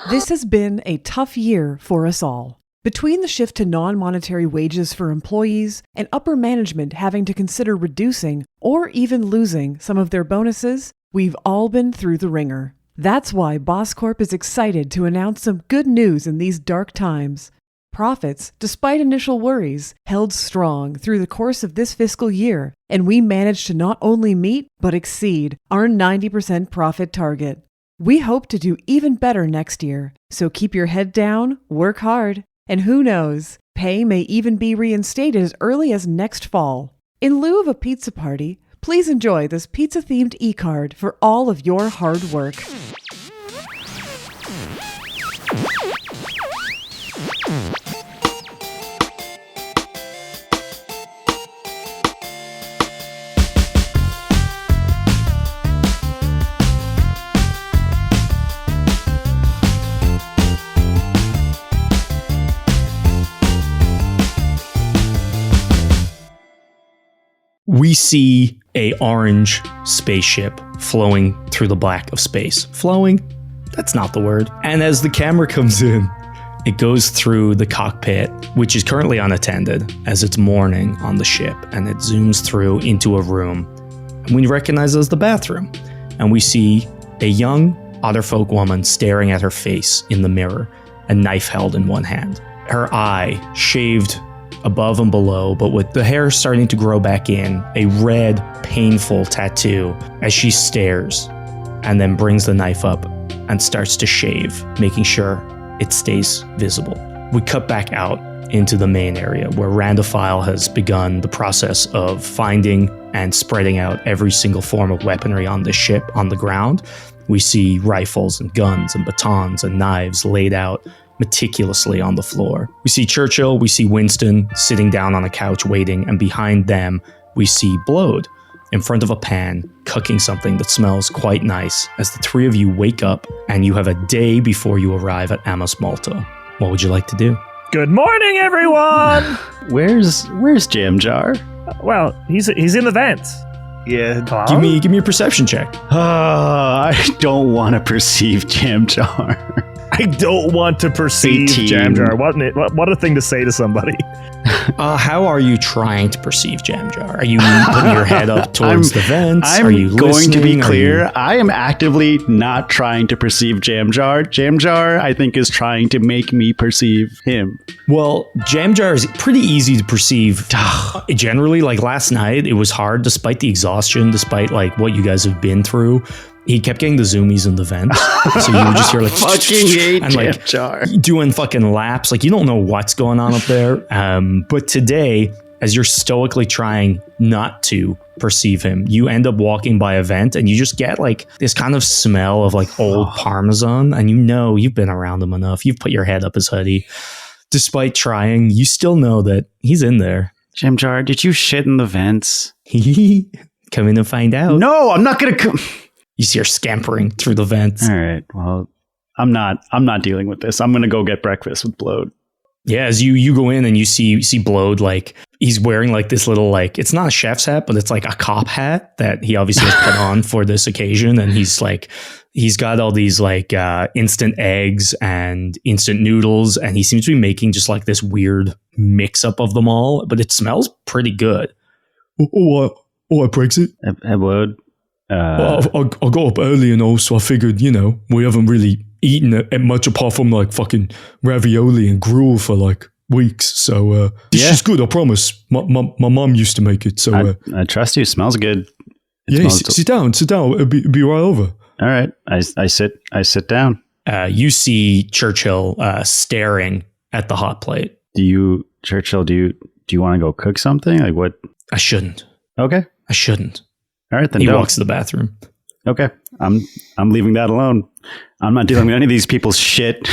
This has been a tough year for us all. Between the shift to non-monetary wages for employees and upper management having to consider reducing or even losing some of their bonuses, we've all been through the ringer. That's why Boss Corp is excited to announce some good news in these dark times. Profits, despite initial worries, held strong through the course of this fiscal year, and we managed to not only meet, but exceed our 90% profit target. We hope to do even better next year, so keep your head down, work hard, and who knows, pay may even be reinstated as early as next fall. In lieu of a pizza party, please enjoy this pizza-themed e-card for all of your hard work. We see a orange spaceship flowing through the black of space. Flowing? That's not the word. And as the camera comes in, it goes through the cockpit, which is currently unattended, as it's morning on the ship, and it zooms through into a room. And we recognize it as the bathroom. And we see a young otterfolk woman staring at her face in the mirror, a knife held in one hand. Her eye shaved above and below, but with the hair starting to grow back in, a red, painful tattoo as she stares and then brings the knife up and starts to shave, making sure it stays visible. We cut back out into the main area where Randophile has begun the process of finding and spreading out every single form of weaponry on this ship on the ground. We see rifles and guns and batons and knives laid out meticulously on the floor. We see Churchill, we see Winston sitting down on a couch waiting, and behind them we see Blode in front of a pan cooking something that smells quite nice as the three of you wake up and you have a day before you arrive at Amos Malta. What would you like to do? Good morning, everyone! Where's Jam Jar? Well, he's in the vents. Yeah. Give me a perception check. I don't want to perceive Jam Jar. I don't want to perceive 18. Jam Jar. What a thing to say to somebody. How are you trying to perceive Jam Jar? Are you putting your head up towards the vents? I'm are you going to be listening? clear. I am actively not trying to perceive Jam Jar. Jam Jar, I think, is trying to make me perceive him. Well, Jam Jar is pretty easy to perceive. Generally, like last night, it was hard despite the exhaustion, despite like what you guys have been through. He kept getting the zoomies in the vents. So you would just hear like fucking hate and like Jam Jar. doing fucking laps. Like you don't know what's going on up there. But today, as you're stoically trying not to perceive him, you end up walking by a vent and you just get like this kind of smell of like old Parmesan. And you know you've been around him enough. You've put your head up his hoodie. Despite trying, you still know that he's in there. Jam Jar, did you shit in the vents? Come in and find out. No, I'm not gonna come. You see her scampering through the vents. All right. Well, I'm not dealing with this. I'm gonna go get breakfast with Blode. Yeah, as you go in and you see Blode, like he's wearing like this little like it's not a chef's hat, but it's like a cop hat that he obviously has put on for this occasion, and he's got all these like instant eggs and instant noodles, and he seems to be making just like this weird mix up of them all, but it smells pretty good. Brexit. Hey, Blode. I got up early and also I figured, we haven't really eaten much apart from like fucking ravioli and gruel for like weeks. So this is good, I promise. My mum used to make it. So I trust you. Smells good. Sit down. It'll be right over. All right. I sit down. You see Churchill staring at the hot plate. Churchill, do you want to go cook something? Like what? I shouldn't. Okay. I shouldn't. All right, then he don't. walks to the bathroom. Okay, I'm leaving that alone. I'm not dealing with any of these people's shit.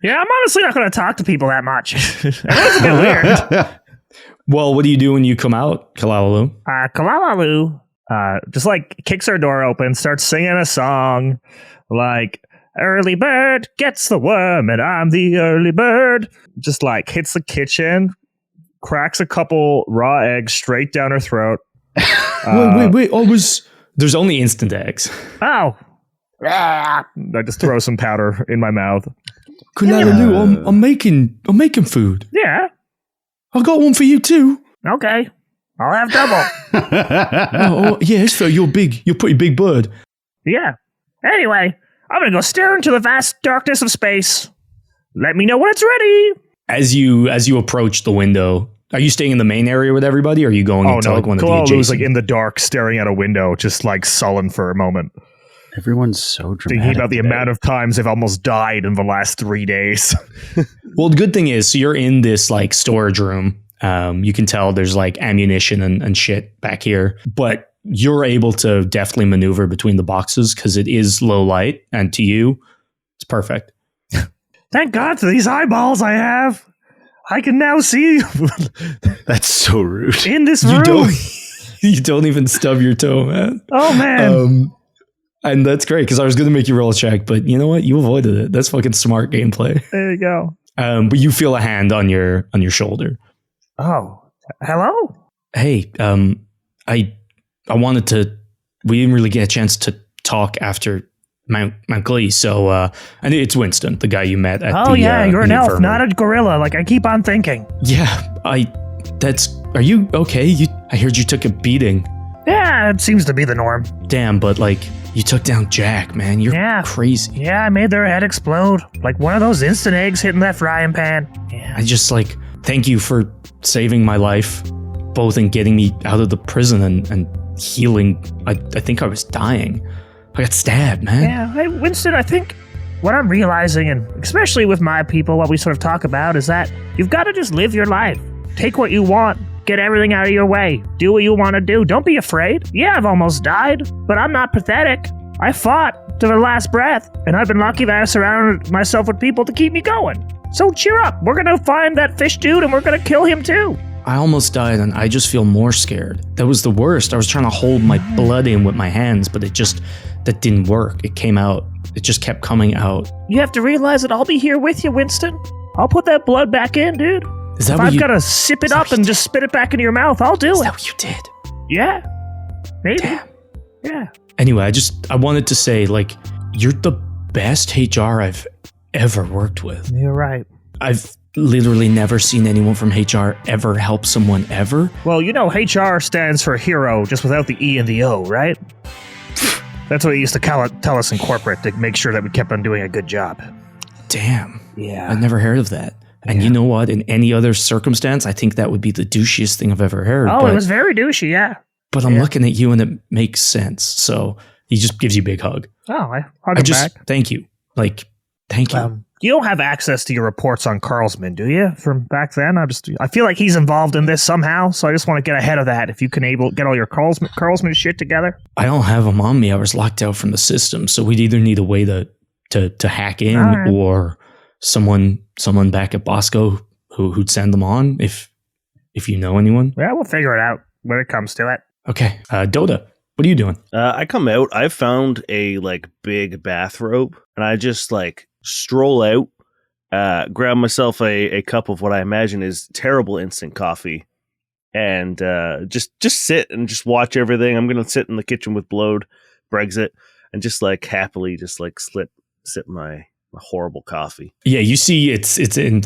Yeah, I'm honestly not going to talk to people that much. It's a bit weird. Well, what do you do when you come out, Kalalalu? Kalalalu just like kicks her door open, starts singing a song like "Early bird gets the worm, and I'm the early bird." Just like hits the kitchen, cracks a couple raw eggs straight down her throat. Wait. There's only instant eggs. Oh. I just throw some powder in my mouth. Kalalalu, I'm making food. Yeah. I got one for you too. Okay. I'll have double. Yes, so you're pretty big bird. Yeah. Anyway, I'm gonna go stare into the vast darkness of space. Let me know when it's ready. As you approach the window, are you staying in the main area with everybody, or are you going into like one of the adjacent? Was like in the dark, staring out a window, just like sullen for a moment. Everyone's so dramatic. Thinking about the amount of times they've almost died in the last 3 days. Well, the good thing is, so you're in this like storage room. You can tell there's like ammunition and shit back here, but you're able to definitely maneuver between the boxes because it is low light, and to you, it's perfect. Thank God for these eyeballs I have. I can now see. That's so rude. In this room. You don't even stub your toe, man. Oh, man. And that's great, because I was going to make you roll a check, but you know what? You avoided it. That's fucking smart gameplay. There you go. But you feel a hand on your shoulder. Oh, hello? Hey, I wanted to... We didn't really get a chance to talk after Mount Glee, so... and it's Winston, the guy you met at the... Oh, yeah, you're an elf, infirmary. not a gorilla, like I keep on thinking. Yeah, Are you okay? I heard you took a beating. Yeah, it seems to be the norm. Damn, but like, you took down Jack, man. You're crazy. Yeah, I made their head explode. Like one of those instant eggs hitting that frying pan. Yeah. I just like, thank you for saving my life, both in getting me out of the prison and healing. I think I was dying. I got stabbed, man. Yeah, hey, Winston, I think what I'm realizing, and especially with my people, what we sort of talk about is that you've got to just live your life. Take what you want. Get everything out of your way. Do what you want to do. Don't be afraid. Yeah, I've almost died, but I'm not pathetic. I fought to the last breath, and I've been lucky that I surrounded myself with people to keep me going. So cheer up. We're going to find that fish dude, and we're going to kill him too. I almost died, and I just feel more scared. That was the worst. I was trying to hold my blood in with my hands, but that didn't work. It came out. It just kept coming out. You have to realize that I'll be here with you, Winston. I'll put that blood back in, dude. Is that if I've got to sip it up and just spit it back into your mouth, I'll do it. Is that what you did? Yeah. Maybe. Damn. Yeah. Anyway, I wanted to say, like, you're the best HR I've ever worked with. You're right. I've literally never seen anyone from HR ever help someone ever. Well, you know, HR stands for hero, just without the E and the O, right? That's what he used to tell us in corporate to make sure that we kept on doing a good job. Damn. Yeah. I've never heard of that. And you know what? In any other circumstance, I think that would be the douchiest thing I've ever heard. Oh, it was very douchey, yeah. But I'm looking at you and it makes sense. So he just gives you a big hug. Oh, I hug him back. Thank you. Like, thank you. You don't have access to your reports on Carlsman, do you? From back then? I feel like he's involved in this somehow, so I just want to get ahead of that. If you can get all your Carlsman shit together. I don't have them on me. I was locked out from the system, so we'd either need a way to hack in or someone back at Bosco who'd send them on if you know anyone. Yeah, we'll figure it out when it comes to it. Okay. Dota, what are you doing? I come out. I found a big bathrobe, and I just stroll out, grab myself a cup of what I imagine is terrible instant coffee, and just sit and just watch everything. I'm gonna sit in the kitchen with Blode, Brexit, and just happily just sip my horrible coffee. Yeah, you see it's in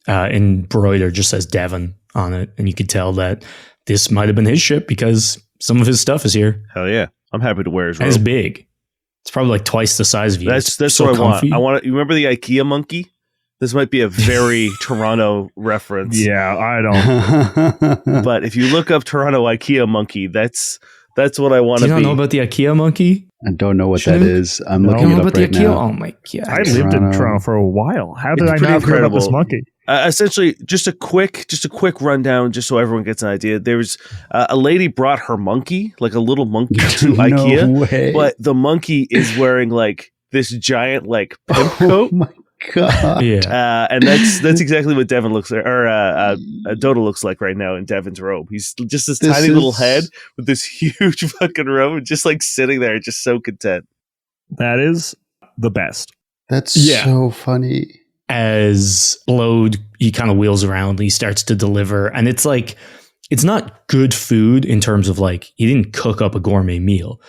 embroidered, just says Devon on it, and you could tell that this might have been his ship because some of his stuff is here. Hell yeah. I'm happy to wear his robe. And it's big. It's probably twice the size of you. That's so what comfy. I want. You remember the IKEA monkey? This might be a very Toronto reference. Yeah, I don't. But if you look up Toronto IKEA monkey, that's what I want to be. You don't know about the IKEA monkey? I don't know what that is. I'm looking it up right now. Oh my god! I lived in Toronto for a while. How did I not hear about this monkey? Essentially, just a quick rundown, just so everyone gets an idea. There's a lady brought her monkey, a little monkey, to IKEA, way. But the monkey is wearing this giant pimp coat. Oh my god! Yeah, and that's exactly what Devon looks like, or Dota looks like right now in Devon's robe. He's just this tiny little head with this huge fucking robe, just sitting there, just so content. That is the best. That's so funny. As Blode, he kind of wheels around, he starts to deliver, and it's it's not good food in terms of like, he didn't cook up a gourmet meal.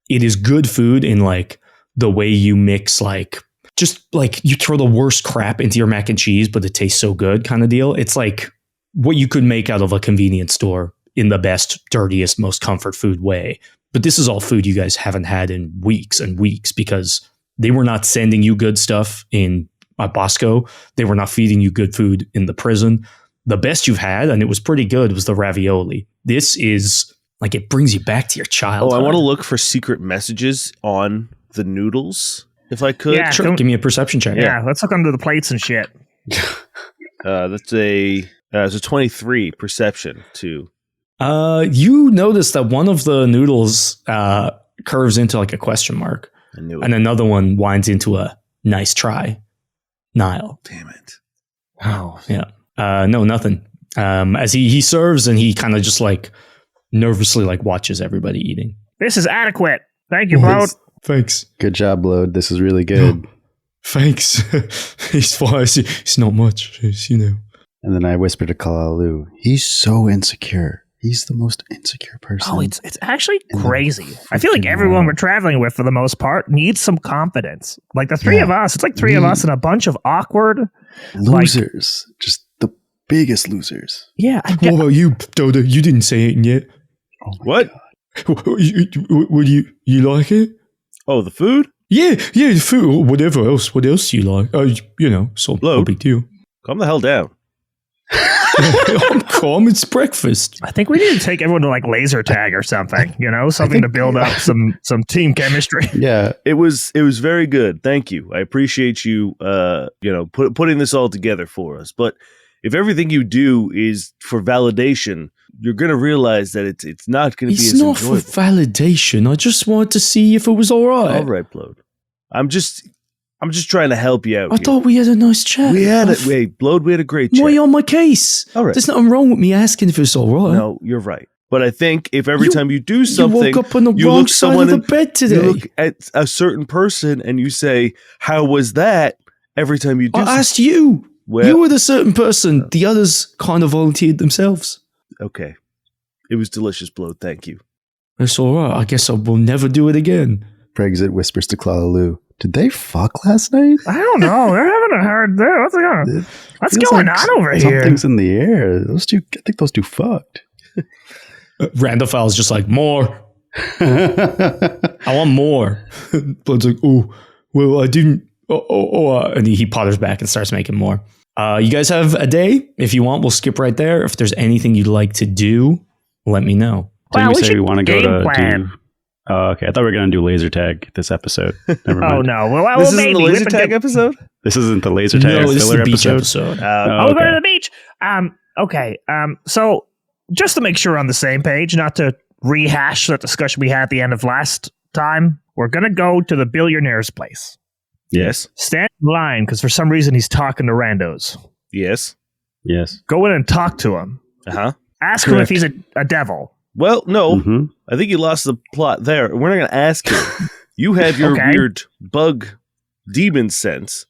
It is good food in like the way you mix like, just like you throw the worst crap into your mac and cheese, but it tastes so good kind of deal. It's like what you could make out of a convenience store in the best, dirtiest, most comfort food way. But this is all food you guys haven't had in weeks and weeks because they were not sending you good stuff in Bosco. They were not feeding you good food in the prison. The best you've had, and it was pretty good, was the ravioli. This is like, it brings you back to your childhood. Oh, I want to look for secret messages on the noodles, if I could. Yeah, Sure, give me a perception check. Yeah, let's look under the plates and shit. That's a 23 perception too. You notice that one of the noodles curves into like a question mark, I knew it. and another one winds into a nice try. Nile. Damn it. Oh, yeah. No, nothing. As he serves and he kind of just like nervously like watches everybody eating. This is adequate. Thank you, Bloat. Thanks. Good job, Load. This is really good. Thanks. He's fine. It's not much. It's, you know. And then I whispered to Kalalalu, he's so insecure. He's the most insecure person. Oh, it's actually in the crazy. I feel like freaking everyone world. we're traveling with, for the most part, needs some confidence. Like the three of us, it's like three of us and a bunch of awkward Losers. Just the biggest losers. Yeah, I What get, about you, Dota? You didn't say it yet. Oh my What? God. Would you like it? Oh, the food? Yeah, the food or whatever else. What else do you like? You know, so no Load. big deal. Calm the hell down. I'm calm. It's breakfast. I think we need to take everyone to like laser tag or something. You know, something to build up some team chemistry. Yeah. It was very good. Thank you. I appreciate you putting this all together for us. But if everything you do is for validation, you're going to realize that it's not going to be It's as not for enjoyable. validation. I just wanted to see if it was all right. All right, Blode. I'm just trying to help you out. I here. thought we had a nice chat. we had it. Wait, Blode, we had a great chat. Why on my case? All right. There's nothing wrong with me asking if it's all right. No, you're right. But I think if every You- time you do You something, woke up on the you wrong look side someone of the bed today. you look at a certain person and you say, "How was that?" Every time you do, I asked you. Well- You were the certain person. The others kind of volunteered themselves. okay, it was delicious, Blode. Thank you. It's all right. I guess I will never do it again. Brexit whispers to Kalalalu, did they fuck last night? I don't know. They're having a hard day. What's Feels going like on over here? Something's in the air. I think those two fucked. Randolph's just like, more. I want more. Blood's like, oh, well, I didn't. And he potters back and starts making more. You guys have a day. If you want, we'll skip right there. If there's anything you'd like to do, let me know. Didn't Well, we we say we should want to go game to plan. do... Oh, okay. I thought we were going to do laser tag this episode. Never mind. Oh no! Well, This isn't maybe the we laser have to tag get- episode. This isn't the laser tag No, this is filler the beach episode. episode. Oh, we're okay. going to the beach. Okay. So just to make sure we're on the same page, not to rehash that discussion we had at the end of last time, we're going to go to the billionaire's place. Yes. Stand in line because for some reason he's talking to randos. Yes. Yes. Go in and talk to him. Uh huh. Ask him if Correct. he's a devil. Well, no. Mhm. I think you lost the plot there. We're not going to ask you. You have your Okay. weird bug demon sense,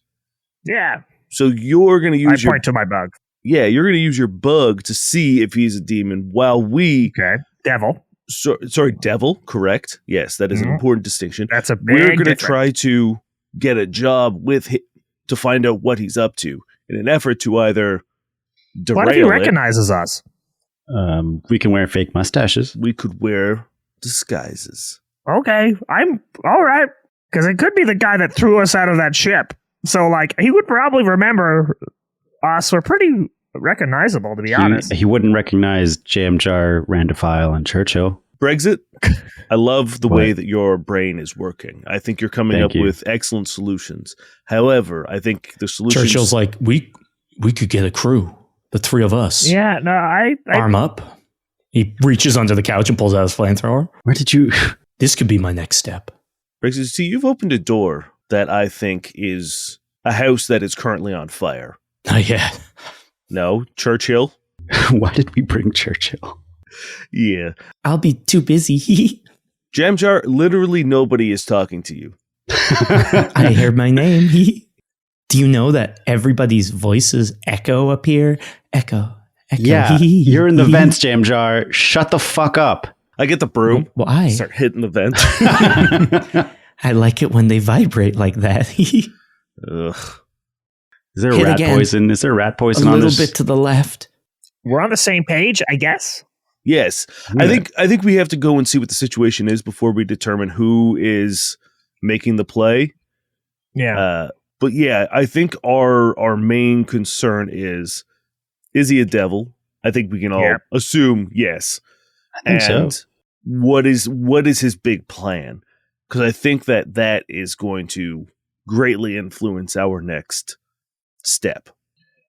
Yeah. so you're going to I use your point to my bug. you're going to use your bug to see if he's a demon. While we, Okay. Devil. sorry, devil, correct? Yes, that is an Mhm. important distinction. That's a big We're going to difference. try to get a job with him to find out what he's up to in an effort to either derail What if he it. recognizes us? We can wear fake mustaches. We could wear disguises. Okay. I'm all right. Because it could be the guy that threw us out of that ship. So, like, he would probably remember us. We're pretty recognizable, to be honest. He wouldn't recognize Jam Jar, Randophile, and Churchill. Brexit, I love the What? way that your brain is working. I think you're coming Thank up you. with excellent solutions. However, I think the solutions... Churchill's like, we could get a crew. The three of us. Yeah, no, I Arm up. He reaches under the couch and pulls out his flamethrower. Where did you... This could be my next step. Brexit, see, you've opened a door that I think is a house that is currently on fire. Not yet. No, Churchill? Why did we bring Churchill? Yeah. I'll be too busy. Jamjar, literally nobody is talking to you. I heard my name. Do you know that everybody's voices echo up here? Echo, Echo. Yeah, you're in the vents, Jam Jar. Shut the fuck up. I get the broom. Why? Start hitting the vent. I like it when they vibrate like that. Ugh. Is there Hit rat again. poison? Is there rat A poison on little this? bit to the left. We're on the same page, I guess. Yes. Yeah. I think we have to go and see what the situation is before we determine who is making the play. Yeah. But yeah, I think our main concern is he a devil? I think we can all assume yes. I think so. What is his big plan? Because I think that is going to greatly influence our next step.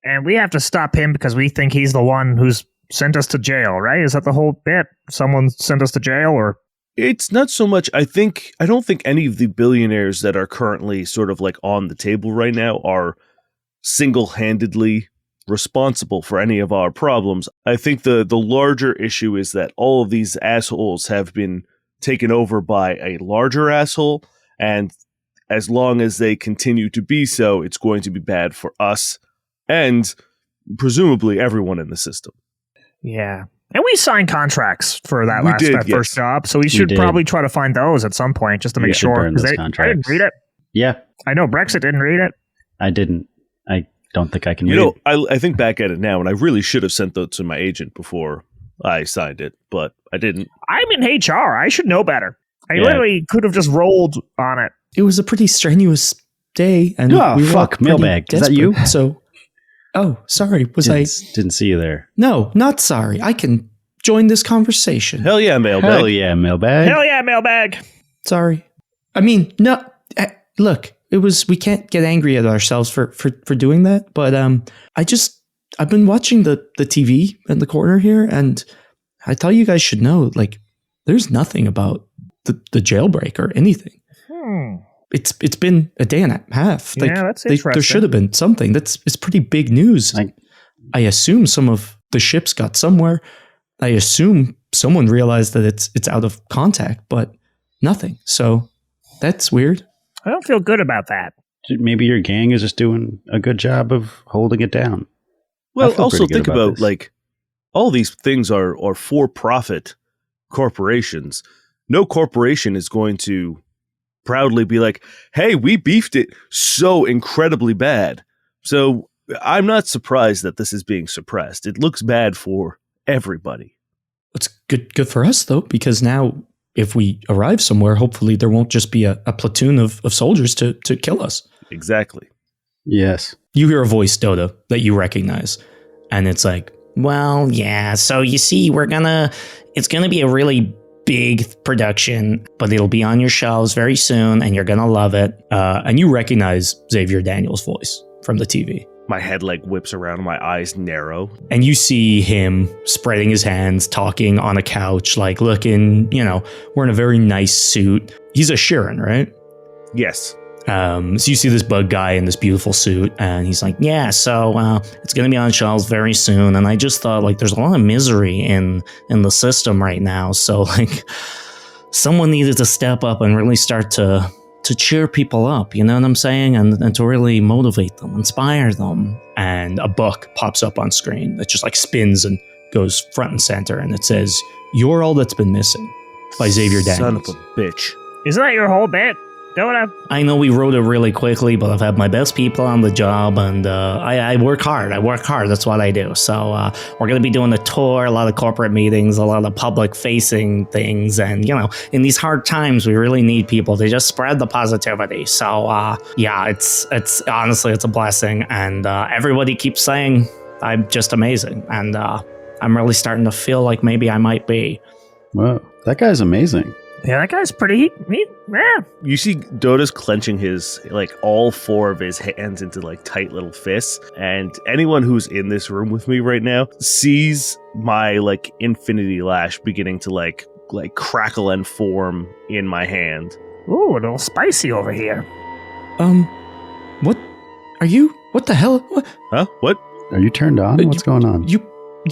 And we have to stop him because we think he's the one who's sent us to jail, right? Is that the whole bit? Someone sent us to jail, or? It's not so much. I don't think any of the billionaires that are currently sort of like on the table right now are single-handedly responsible for any of our problems. I think the larger issue is that all of these assholes have been taken over by a larger asshole, and as long as they continue to be so, it's going to be bad for us and presumably everyone in the system. Yeah. And we signed contracts for that We first job, so we should did. probably try to find those at some point just to We make should sure. burn 'cause those I contracts. didn't read it. Yeah, I know Brexit didn't read it. I didn't. I don't think I can You read know, it. I think back at it now, and I really should have sent those to my agent before I signed it, but I didn't. I'm in HR. I should know better. I Yeah. literally could have just rolled on it. It was a pretty strenuous day, and Oh, we were fuck, pretty mailbag. Is that desperate, you? So, sorry. Didn't see you there. No, not sorry. I can join this conversation. Hell yeah, mailbag. Hell yeah, mailbag. Hell yeah, mailbag. Sorry. I mean, no. Look, we can't get angry at ourselves for doing that. But I've been watching the TV in the corner here, and I thought you guys should know, like, there's nothing about the jailbreak or anything. It's been a day and a half. Like, Yeah, that's there interesting. should have been something. It's pretty big news. I assume some of the ships got somewhere. I assume someone realized that it's out of contact, but nothing. So that's weird. I don't feel good about that. Maybe your gang is just doing a good job of holding it down. Well, I feel also pretty good think about this. like all these things are for-profit corporations. No corporation is going to proudly be like, "Hey, we beefed it so incredibly bad." So I'm not surprised that this is being suppressed. It looks bad for everybody. It's good for us, though, because now if we arrive somewhere, hopefully there won't just be a platoon of soldiers to kill us. Exactly. Yes. You hear a voice, Dota, that you recognize, and it's like, well, yeah, so you see, it's gonna be a really big production, but it'll be on your shelves very soon, and you're gonna love it. And you recognize Xavier Daniels' voice from the TV. My head like whips around, my eyes narrow. And you see him spreading his hands, talking on a couch, like looking, wearing a very nice suit. He's a Sheeran, right? Yes. So you see this bug guy in this beautiful suit, and he's like, yeah, so it's going to be on shelves very soon. And I just thought, like, there's a lot of misery in the system right now. So, like, someone needed to step up and really start to cheer people up, you know what I'm saying? And to really motivate them, inspire them. And a book pops up on screen that just, like, spins and goes front and center. And it says, "You're All That's Been Missing" by Xavier Daniels. Son of a bitch. Isn't that your whole bit? Dota? I know we wrote it really quickly, but I've had my best people on the job, and I work hard. That's what I do. So we're going to be doing a tour, a lot of corporate meetings, a lot of public-facing things, and, in these hard times, we really need people to just spread the positivity. So, yeah, it's honestly, it's a blessing, and everybody keeps saying I'm just amazing, and I'm really starting to feel like maybe I might be. Whoa, that guy's amazing. Yeah, that guy's pretty. Yeah. You see Dota's clenching his, like, all four of his hands into, like, tight little fists. And anyone who's in this room with me right now sees my, like, infinity lash beginning to, like crackle and form in my hand. Ooh, a little spicy over here. What are you? What the hell? What? Huh? What? Are you turned on? What's going on? You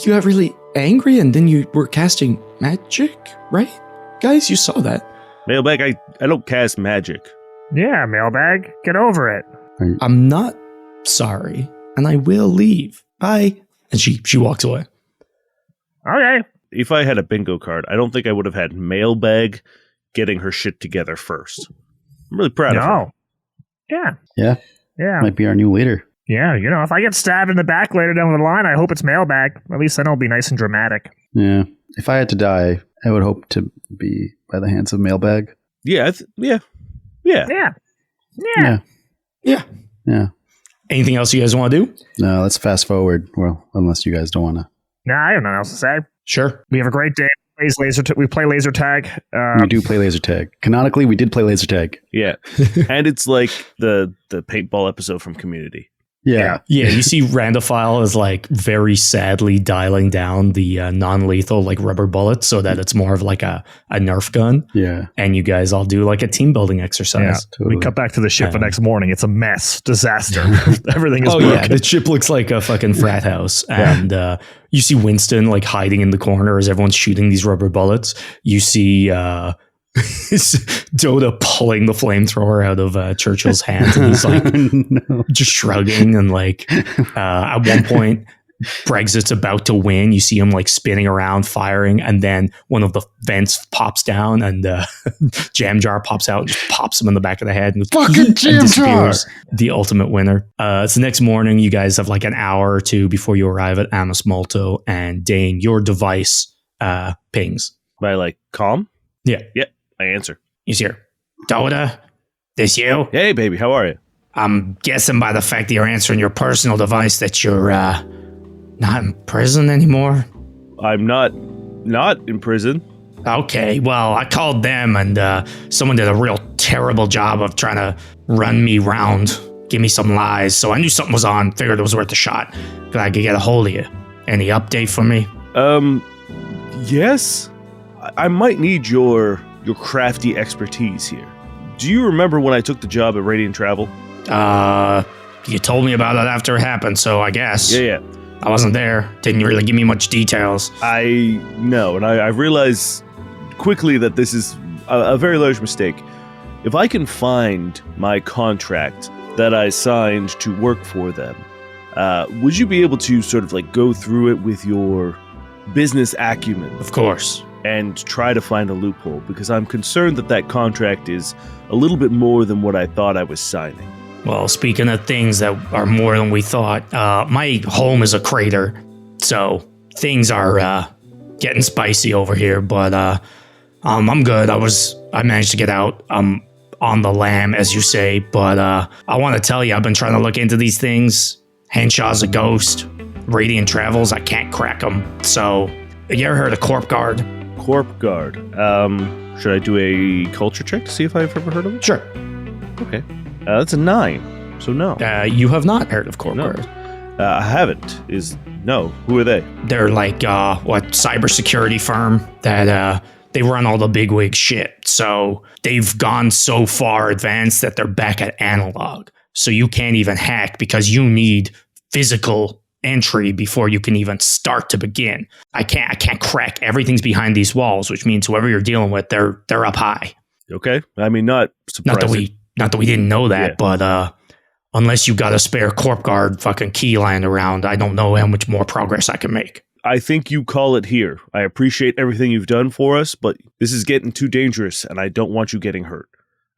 got really angry, and then you were casting magic, right? Guys, you saw that. Mailbag, I don't cast magic. Yeah, mailbag. Get over it. I'm not sorry, and I will leave. Bye. And she walks away. Okay. If I had a bingo card, I don't think I would have had mailbag getting her shit together first. I'm really proud of her. Yeah. Yeah. Yeah. Might be our new leader. Yeah. You know, if I get stabbed in the back later down the line, I hope it's mailbag. At least then it'll be nice and dramatic. Yeah. If I had to die, I would hope to be by the hands of mailbag. Yeah. Yeah. Yeah. Anything else you guys want to do? No, let's fast forward. Well, unless you guys don't want to. Nah, I have nothing else to say. Sure. We have a great day. We play laser tag. We do play laser tag. Canonically, we did play laser tag. Yeah. And it's like the paintball episode from Community. Yeah. Yeah, you see Randophile is like very sadly dialing down the non-lethal like rubber bullets so that it's more of like a Nerf gun. Yeah. And you guys all do like a team building exercise. Yeah. Totally. We cut back to the ship the next morning. It's a mess. Disaster. Everything is Oh broken. yeah, the ship looks like a fucking frat house. And you see Winston like hiding in the corner as everyone's shooting these rubber bullets. You see Dota pulling the flamethrower out of Churchill's hands, and he's like just shrugging. And like at one point, Brexit's about to win. You see him like spinning around, firing, and then one of the vents pops down, and Jam Jar pops out and just pops him in the back of the head. And goes, Fucking Jam Jar! The ultimate winner. It's the next morning. You guys have like an hour or two before you arrive at Amos Molto, and Dane, your device pings. By like calm? Yeah. Yeah. I answer. He's here. Dota, this you? Hey, baby, how are you? I'm guessing by the fact that you're answering your personal device that you're not in prison anymore. I'm not in prison. Okay, well, I called them and someone did a real terrible job of trying to run me round, give me some lies. So I knew something was on, figured it was worth a shot. Glad I could get a hold of you. Any update for me? Yes. I might need your crafty expertise here. Do you remember when I took the job at Radiant Travel? You told me about it after it happened, so I guess. Yeah. I wasn't there. Didn't really give me much details. I know, and I realize quickly that this is a very large mistake. If I can find my contract that I signed to work for them, would you be able to sort of like go through it with your business acumen? Of course. And try to find a loophole, because I'm concerned that contract is a little bit more than what I thought I was signing. Well, speaking of things that are more than we thought, my home is a crater, so things are getting spicy over here, but I'm good. I managed to get out. I'm on the lam, as you say, but I want to tell you, I've been trying to look into these things. Henshaw's a ghost. Radiant Travels, I can't crack them. So, you ever heard of Corp Guard? Corp Guard. Should I do a culture check to see if I've ever heard of it? Sure. Okay. That's a 9, so no. You have not heard of Corp No. Guard. I haven't. No. Who are they? They're like, cybersecurity firm that they run all the bigwig shit. So they've gone so far advanced that they're back at analog. So you can't even hack because you need physical entry before you can even start to begin. I can't crack. Everything's behind these walls, which means whoever you're dealing with, they're up high. Okay. I mean, not surprising. Not that we didn't know that, Yeah. but unless you got a spare Corp Guard fucking key lying around, I don't know how much more progress I can make. I think you call it here. I appreciate everything you've done for us, but this is getting too dangerous, and I don't want you getting hurt.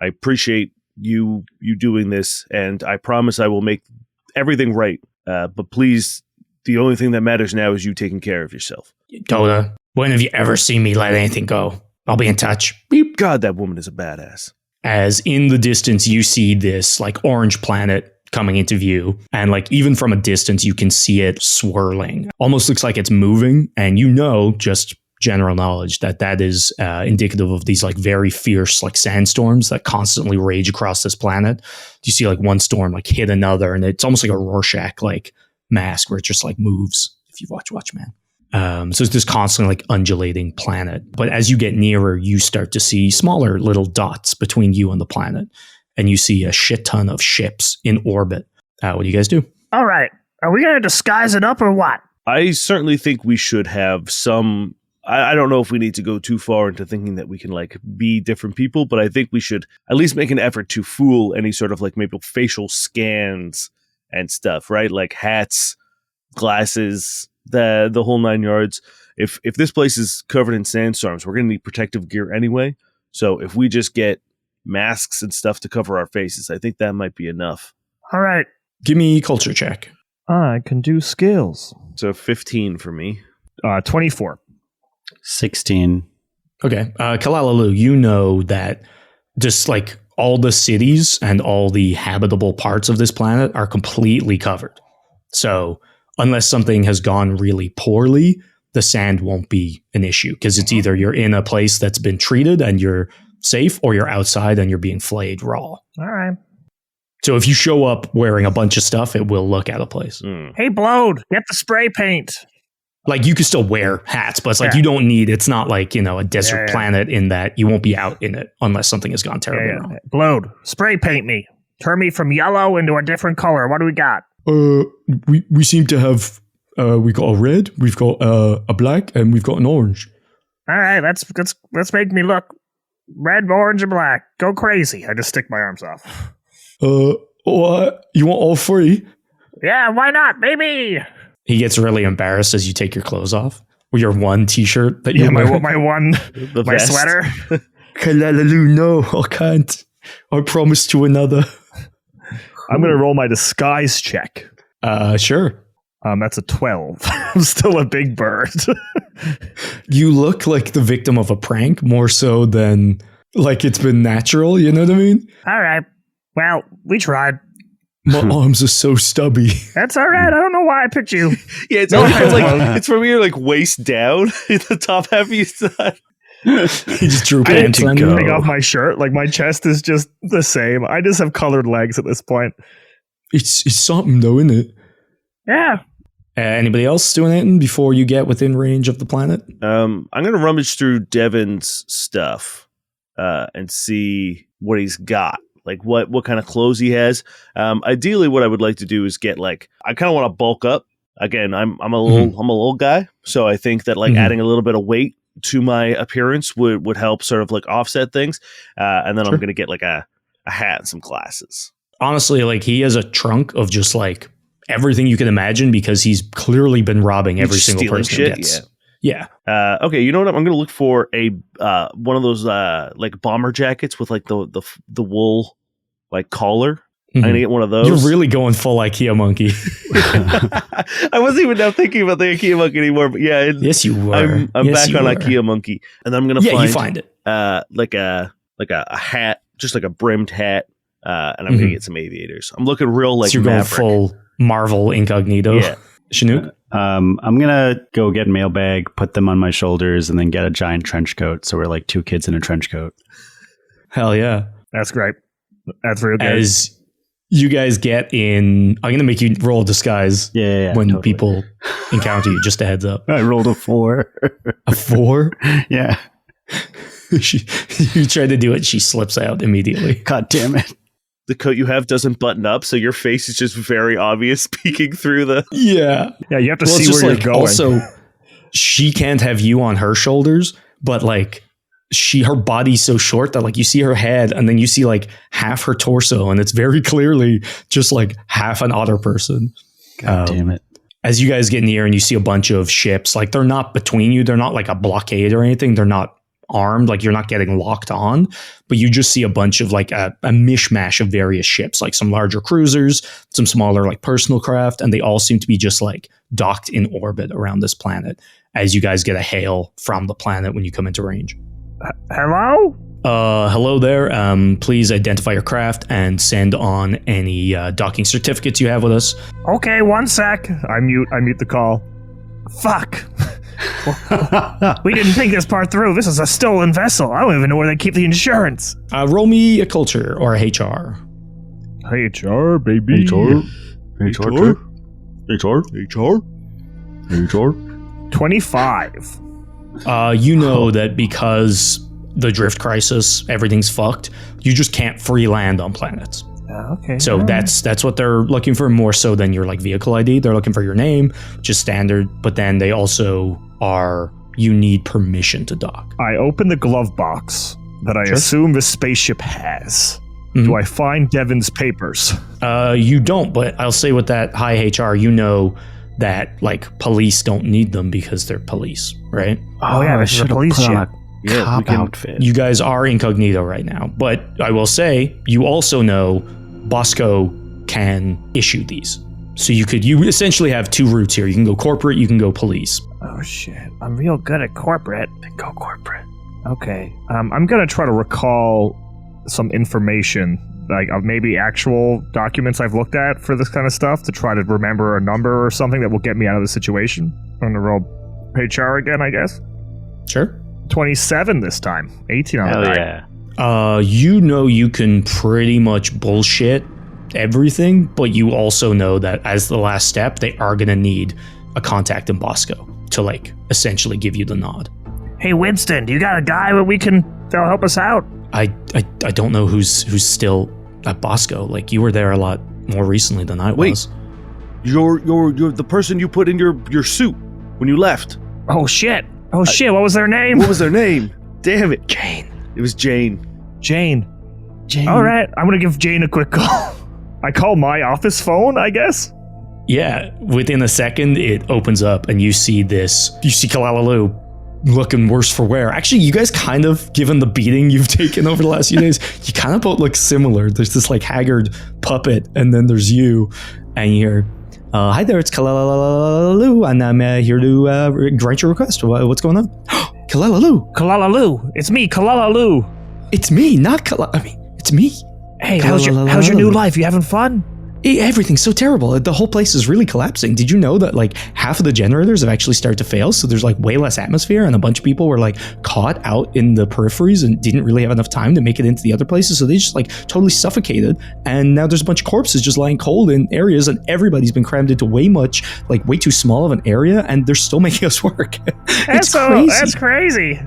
I appreciate you doing this, and I promise I will make everything right. But please, the only thing that matters now is you taking care of yourself. Dota, when have you ever seen me let anything go? I'll be in touch. Beep. God, that woman is a badass. As in the distance, you see this like orange planet coming into view. And like even from a distance, you can see it swirling. Almost looks like it's moving. And you know, just general knowledge, that is indicative of these like very fierce like sandstorms that constantly rage across this planet. You see like one storm like hit another, and it's almost like a Rorschach like mask where it just like moves if you watch Watchmen. So it's this constantly like undulating planet. But as you get nearer, you start to see smaller little dots between you and the planet. And you see a shit ton of ships in orbit. What do you guys do? All right. Are we going to disguise it up or what? I certainly think we should have some... I don't know if we need to go too far into thinking that we can like be different people, but I think we should at least make an effort to fool any sort of like maybe facial scans and stuff, right? Like hats, glasses, the whole 9 yards. if this place is covered in sandstorms, we're going to need protective gear anyway. So if we just get masks and stuff to cover our faces, I think that might be enough. All right. Give me culture check. I can do skills. So 15 for me. 24. 16. Okay. Kalalalu, you know that just like all the cities and all the habitable parts of this planet are completely covered. So unless something has gone really poorly, the sand won't be an issue because it's either you're in a place that's been treated and you're safe, or you're outside and you're being flayed raw. All right. So if you show up wearing a bunch of stuff, it will look out of place. Hey, Blode, get the spray paint. Like you can still wear hats, but it's like you don't need, it's not like, a desert planet in that you won't be out in it unless something has gone terribly wrong. Blode, spray paint me. Turn me from yellow into a different color. What do we got? We seem to have, we got a red, we've got a black, and we've got an orange. All right, let's make me look red, orange, and black. Go crazy. I just stick my arms off. What? You want all three? Yeah, why not, baby? He gets really embarrassed as you take your clothes off. With your one t-shirt that you're wearing. My sweater. Kalalalu, no, I can't. I promised you another. I'm going to roll my disguise check. Sure. That's a 12. I'm still a big bird. You look like the victim of a prank more so than like it's been natural, you know what I mean? All right. Well, we tried. My arms are so stubby. That's all right. I don't know why I picked you. Yeah, it's it's from your like waist down. The top half of your side. You just drew I didn't pants on you. take off my shirt. Like my chest is just the same. I just have colored legs at this point. It's something though, isn't it? Yeah. Anybody else doing anything before you get within range of the planet? I'm going to rummage through Devin's stuff and see what he's got. Like what kind of clothes he has. Ideally, what I would like to do is get I kind of want to bulk up. Again, I'm a little guy, so I think that adding a little bit of weight to my appearance would help sort of offset things. And then I'm going to get a hat and some glasses. Honestly, he has a trunk of just everything you can imagine because he's clearly been robbing every single person he gets. Yeah. Okay. You know what? I'm going to look for a one of those bomber jackets with the wool collar. Mm-hmm. I'm going to get one of those. You're really going full IKEA monkey. I wasn't even now thinking about the IKEA monkey anymore, but yeah. Yes, you were. I'm back on IKEA monkey, and I'm going to you find it. A hat, just a brimmed hat, and I'm going to get some aviators. I'm looking real so you're Maverick. Going full Marvel incognito. Yeah. Chinook? I'm going to go get a mailbag, put them on my shoulders, and then get a giant trench coat. So we're two kids in a trench coat. Hell yeah. That's great. That's real good. As you guys get in, I'm going to make you roll disguise when totally. People encounter you, just a heads up. I rolled a 4. A 4? Yeah. You try to do it, she slips out immediately. God damn it. The coat you have doesn't button up, so your face is just very obvious peeking through the... Yeah. Yeah, you have to see where you're going. Also, she can't have you on her shoulders, but her body's so short that you see her head and then you see half her torso, and it's very clearly just half an otter person. God damn it. As you guys get near and you see a bunch of ships, they're not between you, they're not a blockade or anything, they're not armed, you're not getting locked on, but you just see a bunch of a mishmash of various ships, some larger cruisers, some smaller personal craft, and they all seem to be just docked in orbit around this planet as you guys get a hail from the planet when you come into range. Hello? Hello there. Please identify your craft and send on any docking certificates you have with us. Okay, one sec. I mute the call. Fuck. We didn't think this part through. This is a stolen vessel. I don't even know where they keep the insurance. Roll me a culture or a HR. HR, baby. HR. 25. You know that because the drift crisis, everything's fucked. You just can't free land on planets. Okay. So that's what they're looking for more so than your vehicle ID. They're looking for your name, which is standard, but then they also you need permission to dock. I open the glove box that I assume the spaceship has. Mm-hmm. Do I find Devin's papers? You don't, but I'll say with that high HR, that like police don't need them because they're police, right? Oh, yeah, I this is a should have police put on ship. a cop outfit. You guys are incognito right now, but I will say you also know Bosco can issue these. So you essentially have two routes here. You can go corporate, you can go police. Oh, shit. I'm real good at corporate. Then go corporate. Okay. I'm going to try to recall some information, like maybe actual documents I've looked at for this kind of stuff to try to remember a number or something that will get me out of the situation. I'm going to roll HR again, I guess. Sure. 27 this time. 18 on Hell the die. yeah. You know you can pretty much bullshit everything, but you also know that as the last step, they are going to need a contact in Bosco to like essentially give you the nod. Hey, Winston, do you got a guy that'll help us out? I don't know who's still at Bosco. Like you were there a lot more recently than I was. You're the person you put in your suit when you left. Oh, shit. Oh, shit. What was their name? What was their name? Damn it. Jane. It was Jane. Jane. All right. I'm going to give Jane a quick call. I call my office phone, I guess. Yeah, within a second, it opens up and you see Kalalalu looking worse for wear. Actually, you guys kind of, given the beating you've taken over the last few days, you kind of both look similar. There's this like haggard puppet, and then there's you, and you're, hi there, it's Kalalalu, and I'm here to grant your request. What's going on? Kalalalu. Kalalalu. It's me, Kalalalu. It's me, not it's me. Hey, how's your new life? You having fun? Everything's so terrible. The whole place is really collapsing. Did you know that like half of the generators have actually started to fail? So there's like way less atmosphere, and a bunch of people were like caught out in the peripheries and didn't really have enough time to make it into the other places. So they just like totally suffocated. And now there's a bunch of corpses just lying cold in areas, and everybody's been crammed into way too small of an area, and they're still making us work. It's crazy. That's crazy.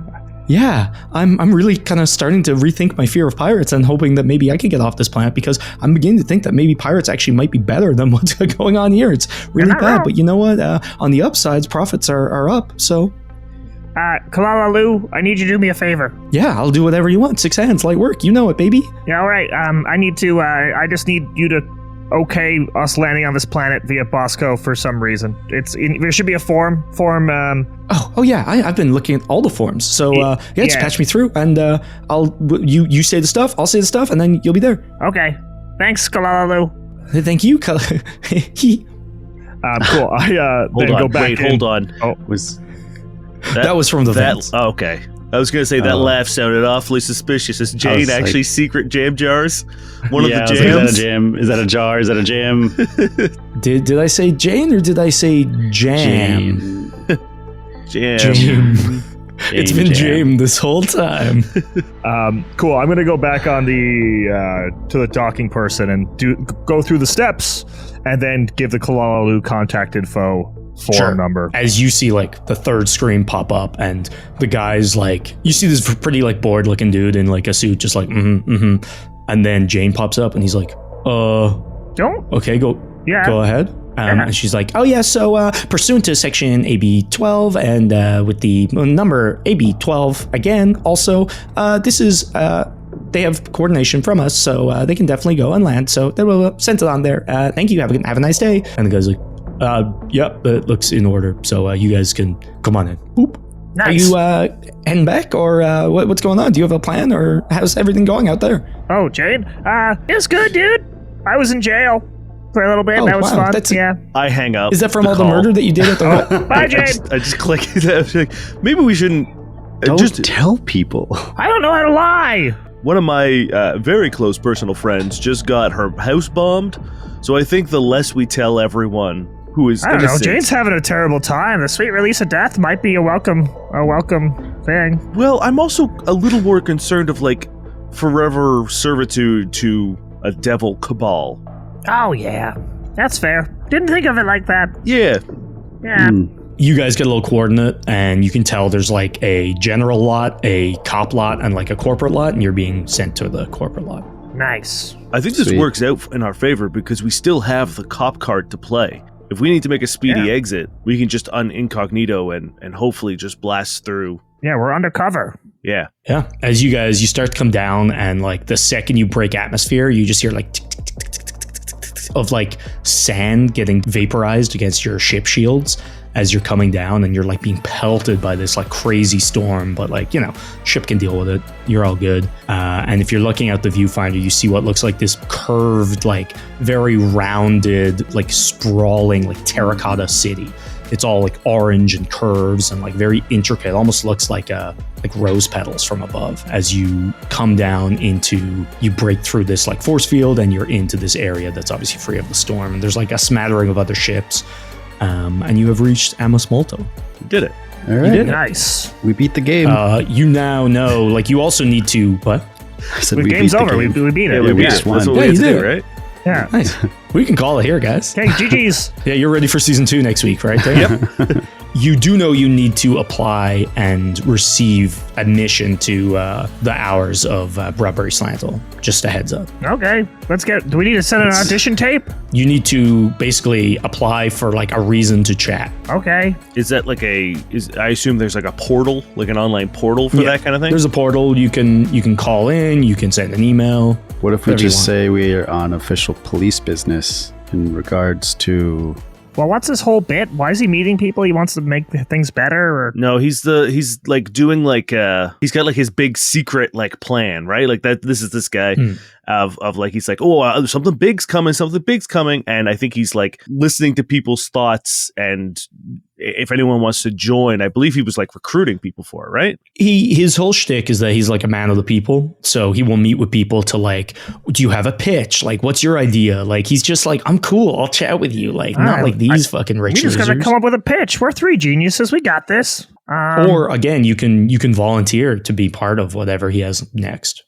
Yeah, I'm really kind of starting to rethink my fear of pirates and hoping that maybe I can get off this planet, because I'm beginning to think that maybe pirates actually might be better than what's going on here. It's really bad, wrong. but you know what? On the upsides, profits are up, so... Kalalalu, I need you to do me a favor. Yeah, I'll do whatever you want. 6 hands, light work. You know it, baby. Yeah, all right. I just need you to okay us landing on this planet via Bosco for some reason. There should be a form. Oh yeah, I've been looking at all the forms. So just patch me through, and you say the stuff, I'll say the stuff, and then you'll be there. Okay. Thanks, Kalalalu. Thank you, Cool. Hold on. Oh, that was from the vents. Oh, okay. I was going to say that laugh sounded awfully suspicious. Is Jane actually secret jam jars? One of the jams? Is that a jam? Is that a jar? Is that a jam? Did I say Jane or did I say jam? Jam. It's been jam this whole time. Cool. I'm gonna go back on to the docking person and go through the steps, and then give the Kalalalu contact info form number. As you see like the third screen pop up, and the guy's like, you see this pretty like bored looking dude in like a suit, just like and then Jane pops up and he's like, don't. Okay, go ahead. And she's like, oh yeah, so pursuant to section AB 12 and with the number AB 12 again, also this is they have coordination from us, so they can definitely go and land, so they will send it on there. Thank you, have a nice day. And the guy's like, yep, it looks in order, so you guys can come on in. Boop. Nice. Are you heading back, or what's going on? Do you have a plan, or how's everything going out there? Oh, Jane? It's good, dude. I was in jail for a little bit. That was fun. I hang up. Is that from all the murder that you did at the... Bye, Jane. I just click. Maybe we shouldn't... Don't tell people. I don't know how to lie. One of my very close personal friends just got her house bombed, so I think the less we tell everyone who is innocent... I don't know, Jane's having a terrible time. The sweet release of death might be a welcome thing. Well, I'm also a little more concerned of, like, forever servitude to a devil cabal. Oh, yeah. That's fair. Didn't think of it like that. Yeah. Yeah. You guys get a little coordinate, and you can tell there's like a general lot, a cop lot, and like a corporate lot, and you're being sent to the corporate lot. Nice. I think this works out in our favor because we still have the cop card to play. If we need to make a speedy exit, we can just incognito and hopefully just blast through. Yeah, we're undercover. Yeah. Yeah. As you start to come down, and like the second you break atmosphere, you just hear like tick, tick, tick, tick, tick, tick, tick, tick, of like sand getting vaporized against your ship shields as you're coming down, and you're like being pelted by this like crazy storm, but like, ship can deal with it. You're all good. And if you're looking out the viewfinder, you see what looks like this curved, like very rounded, like sprawling, like terracotta city. It's all like orange and curves and like very intricate. Almost looks like rose petals from above. As you come down you break through this like force field, and you're into this area that's obviously free of the storm. And there's like a smattering of other ships. And you have reached Amos Molto. You did it. All right. You did it. Nice. We beat the game. You now know, like, you also need to, what? I said The we game's beat the over. game. We beat it. Yeah, we Yeah, just won. that's what Yeah, we had you to did do, it. right? Yeah. Nice. We can call it here, guys. Okay, GG's. Yeah, you're ready for season 2 next week, right? Yep. You do know you need to apply and receive admission to the hours of Broadberry Slantle. Just a heads up. Okay, do we need to send an audition tape? You need to basically apply for like a reason to chat. Okay. Is that like I assume there's like a portal, like an online portal for that kind of thing? There's a portal. You can call in. You can send an email. What if we Whatever you just want. say we are on official police business in regards to... Well, what's this whole bit? Why is he meeting people? He wants to make things better, or No, he's like doing like he's got like his big secret like plan, right? Like that. This is this guy of like he's like, something big's coming, and I think he's like listening to people's thoughts, and if anyone wants to join, I believe he was like recruiting people for it, right? His whole shtick is that he's like a man of the people. So he will meet with people to like, do you have a pitch? Like, what's your idea? Like, he's just like, I'm cool. I'll chat with you. Like, not like these fucking rich we just gotta losers. come up with a pitch. We're 3 geniuses. We got this. Or again, you can volunteer to be part of whatever he has next.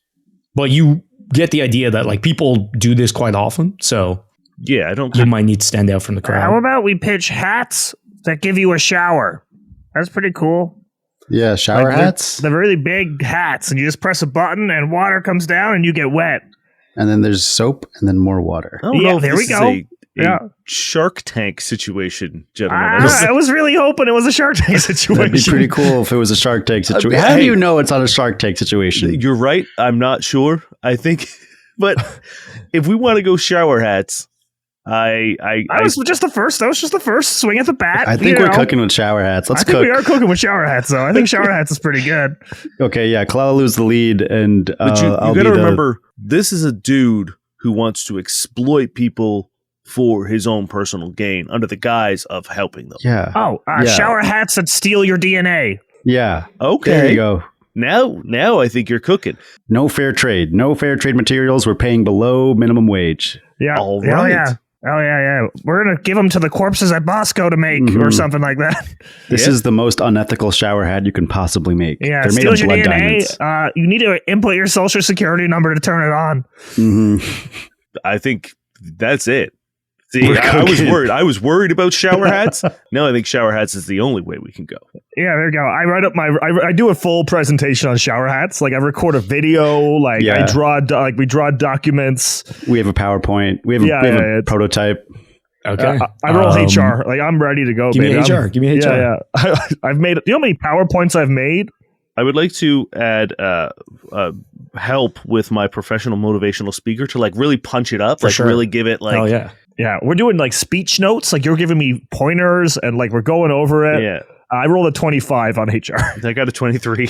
But you get the idea that like people do this quite often. So Yeah, I don't. you might need to stand out from the crowd. How about we pitch hats that give you a shower? That's pretty cool. Yeah, shower Like, hats. The really big hats, and you just press a button, and water comes down, and you get wet. And then there's soap and then more water. I don't Yeah, know if there this we is go. a Yeah. Shark Tank situation, gentlemen. I don't- I was really hoping it was a Shark Tank situation. That'd be pretty cool if it was a Shark Tank situation. How do hey. you know it's not a Shark Tank situation? You're right. I'm not sure. I think, but if we want to go shower hats, That was just the first swing at the bat. I think we're cooking with shower hats. Let's I think cook. we are cooking with shower hats, though. I think shower hats is pretty good. Okay, yeah, Kalalalu's the lead, and But you I'll got to be the- remember, this is a dude who wants to exploit people for his own personal gain under the guise of helping them. Yeah. Oh, Yeah. shower hats that steal your DNA. Yeah. Okay. There you go. Now I think you're cooking. No fair trade. No fair trade materials. We're paying below minimum wage. Yeah. All Hell right. yeah. Oh, yeah. We're going to give them to the corpses at Bosco to make or something like that. This Yeah. is the most unethical shower hat you can possibly make. Yeah. They're made of Steals your blood DNA. diamonds. You need to input your social security number to turn it on. Mhm. I think that's it. See, We're I was cooking. worried. I was worried about shower hats. Now I think shower hats is the only way we can go. Yeah, there you go. I write up I do a full presentation on shower hats. Like I record a video. Like Yeah. I draw. We draw documents. We have a PowerPoint. We have a, Yeah, we have yeah, a it's- Okay. prototype. I roll HR. Like I'm ready to go. Give me baby. HR. Give me HR. Yeah. I've made. You know how many PowerPoints I've made? I would like to add help with my professional motivational speaker to like really punch it up, For like sure. really give it like Oh yeah. Yeah, we're doing like speech notes. Like you're giving me pointers, and like we're going over it. yeah. I rolled a 25 on HR. I got a 23.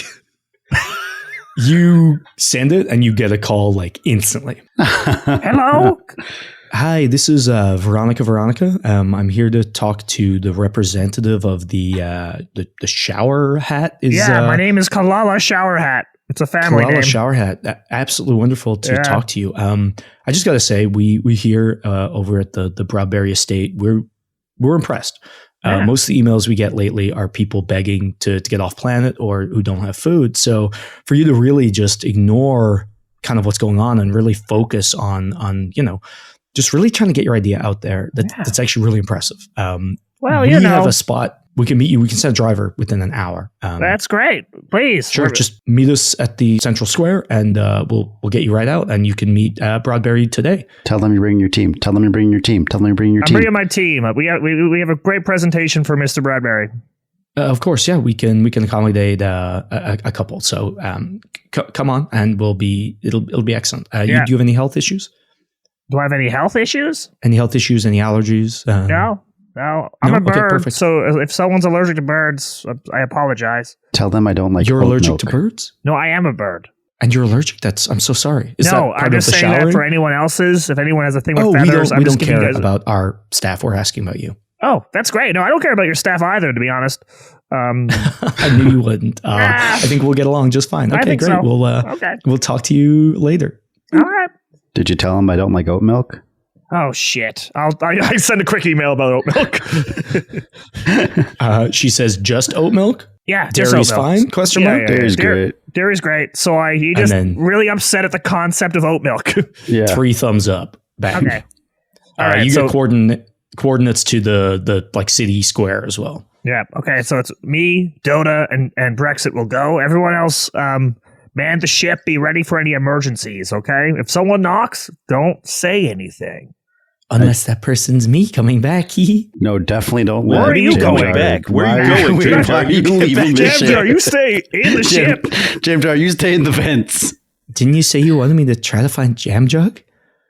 You send it and you get a call like instantly. Hello. Hi, this is Veronica. I'm here to talk to the representative of the shower hat. My name is Kalala Shower Hat. It's a family Kalala name. Shower Hat. Absolutely wonderful to Yeah. talk to you. I just got to say, we here over at the Broadberry estate, we're impressed. Yeah. Most of the emails we get lately are people begging to get off planet or who don't have food. So for you to really just ignore kind of what's going on and really focus on just really trying to get your idea out there, that's actually really impressive. Well, we have a spot. We can meet you. We can send a driver within an hour. That's great. Please. Sure. Just meet us at the Central Square, and we'll get you right out, and you can meet Broadberry today. Tell them you bring your team. Tell them you bring your team. Tell them you bring your I'm team. bringing my team. We have a great presentation for Mr. Broadberry. Of course, yeah, we can accommodate a couple. So come on, and it'll be excellent. Do you have any health issues? Do I have any health issues? Any health issues? Any allergies? No. I'm No? a bird, Okay, perfect. so if someone's allergic to birds, I apologize. Tell them I don't like You're oat allergic milk. to birds? No, I am a bird. And you're allergic? I'm so sorry. Is No, that part I'm just of the saying showering? that for anyone else's. If anyone has a thing with Oh, feathers, we I'm don't just giving you care guys. about our staff. We're asking about you. Oh, that's great. No, I don't care about your staff either, to be honest. I knew you wouldn't. I think we'll get along just fine. I Okay, think great. so. Okay. We'll talk to you later. All right. Did you tell them I don't like oat milk? Oh shit! I send a quick email about oat milk. She says just oat milk. Yeah, just Dairy's oat milk. fine? Question mark. Dairy's great. Dairy's great. So he just then- really upset at the concept of oat milk. Yeah. 3 thumbs up. Back. Okay. All right. You So get coordinates to the like city square as well. yeah. Okay. So it's me, Dota, and Brexit will go. Everyone else, man the ship. Be ready for any emergencies. Okay. If someone knocks, don't say anything. Unless that person's me coming back. No, definitely don't Where let are you Jam going Jar- back? Where are you Why- going, Jam Jar? Why are you You get leaving back, the Jam Jar, ship? you stay in the ship. Jam Jar, you stay in the vents. Didn't you say you wanted me to try to find Jam Jug?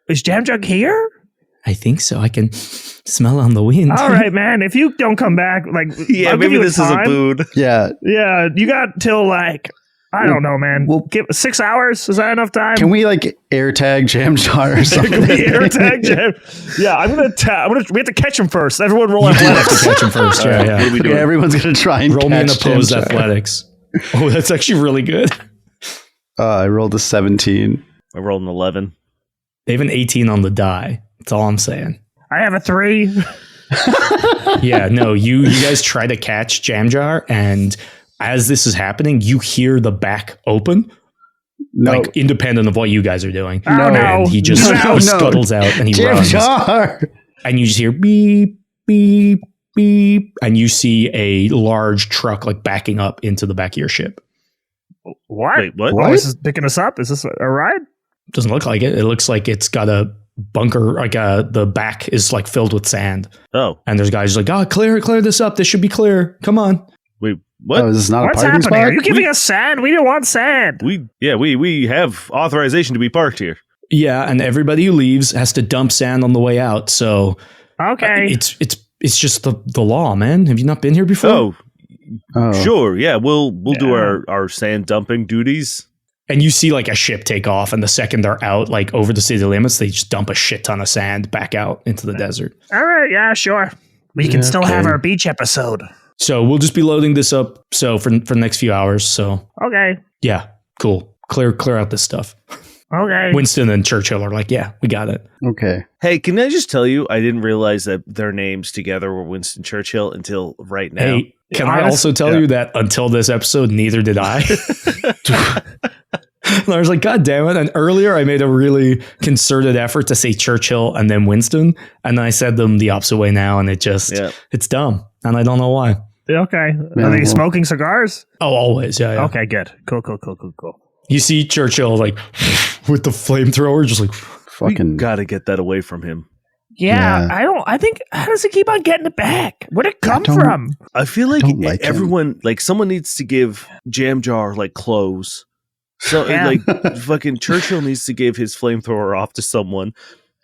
Is Jam Jug here? I think so. I can smell on the wind. All right, man. If you don't come back, Yeah, I'll give maybe you this is a time. boon. Yeah. Yeah, you got till I don't know, man. Well- Give 6 hours. Is that enough time? Can we air tag Jam Jar or something? Can we air tag Jam? Yeah, I'm gonna. We have to catch him first. Everyone roll You do have to athletics. catch him first. Yeah, yeah. What are we Yeah, doing? everyone's gonna try and Roll me in catch opposed Jam Jar. athletics. Oh, that's actually really good. I rolled a 17. I rolled an 11. They have an 18 on the die. That's all I'm saying. I have a 3. Yeah, no, you guys try to catch Jam Jar, and as this is happening, you hear the back open, No, like independent of what you guys are doing. Oh, no. And he just No. scuttles out and he Jam runs. Jar. And you just hear beep, beep, beep, and you see a large truck like backing up into the back of your ship. What? Wait, what? What? Oh, this is picking us up. Is this a ride? Doesn't look like it. It looks like it's got a bunker, the back is like filled with sand. Oh, And there's guys like, oh, clear this up. This should be clear. Come on. wait, what? Oh, this is not What's a parking happening? spot? Are you giving us sand? We didn't want sand. we have authorization to be parked here. Yeah, and everybody who leaves has to dump sand on the way out. So Okay. it's just the law, man. Have you not been here before? Oh, sure. Yeah, we'll do Yeah. our sand dumping duties. And you see like a ship take off, and the second they're out, like over the city limits, they just dump a shit ton of sand back out into the desert. All right. Yeah, sure. We can still have our beach episode. So we'll just be loading this up. So for the next few hours. So Okay. yeah, cool. Clear out this stuff. Okay. Winston and Churchill are like, yeah, we got it. Okay. Hey, can I just tell you, I didn't realize that their names together were Winston Churchill until right now. Hey, can I also tell you that until this episode, neither did I. And I was like, God damn it. And earlier I made a really concerted effort to say Churchill and then Winston. And then I said them the opposite way now. And it's dumb. And I don't know why. Okay. Yeah, Are they well- smoking cigars? Oh, always. Yeah. Okay, good. Cool. You see Churchill like with the flamethrower, just like, Fucking. Gotta get that away from him. Yeah, Yeah. I think, how does he keep on getting it back? Where'd it come don't- from? I feel like, Don't like everyone, like someone needs to give Jam Jar like clothes. So Yeah. like fucking Churchill needs to give his flamethrower off to someone.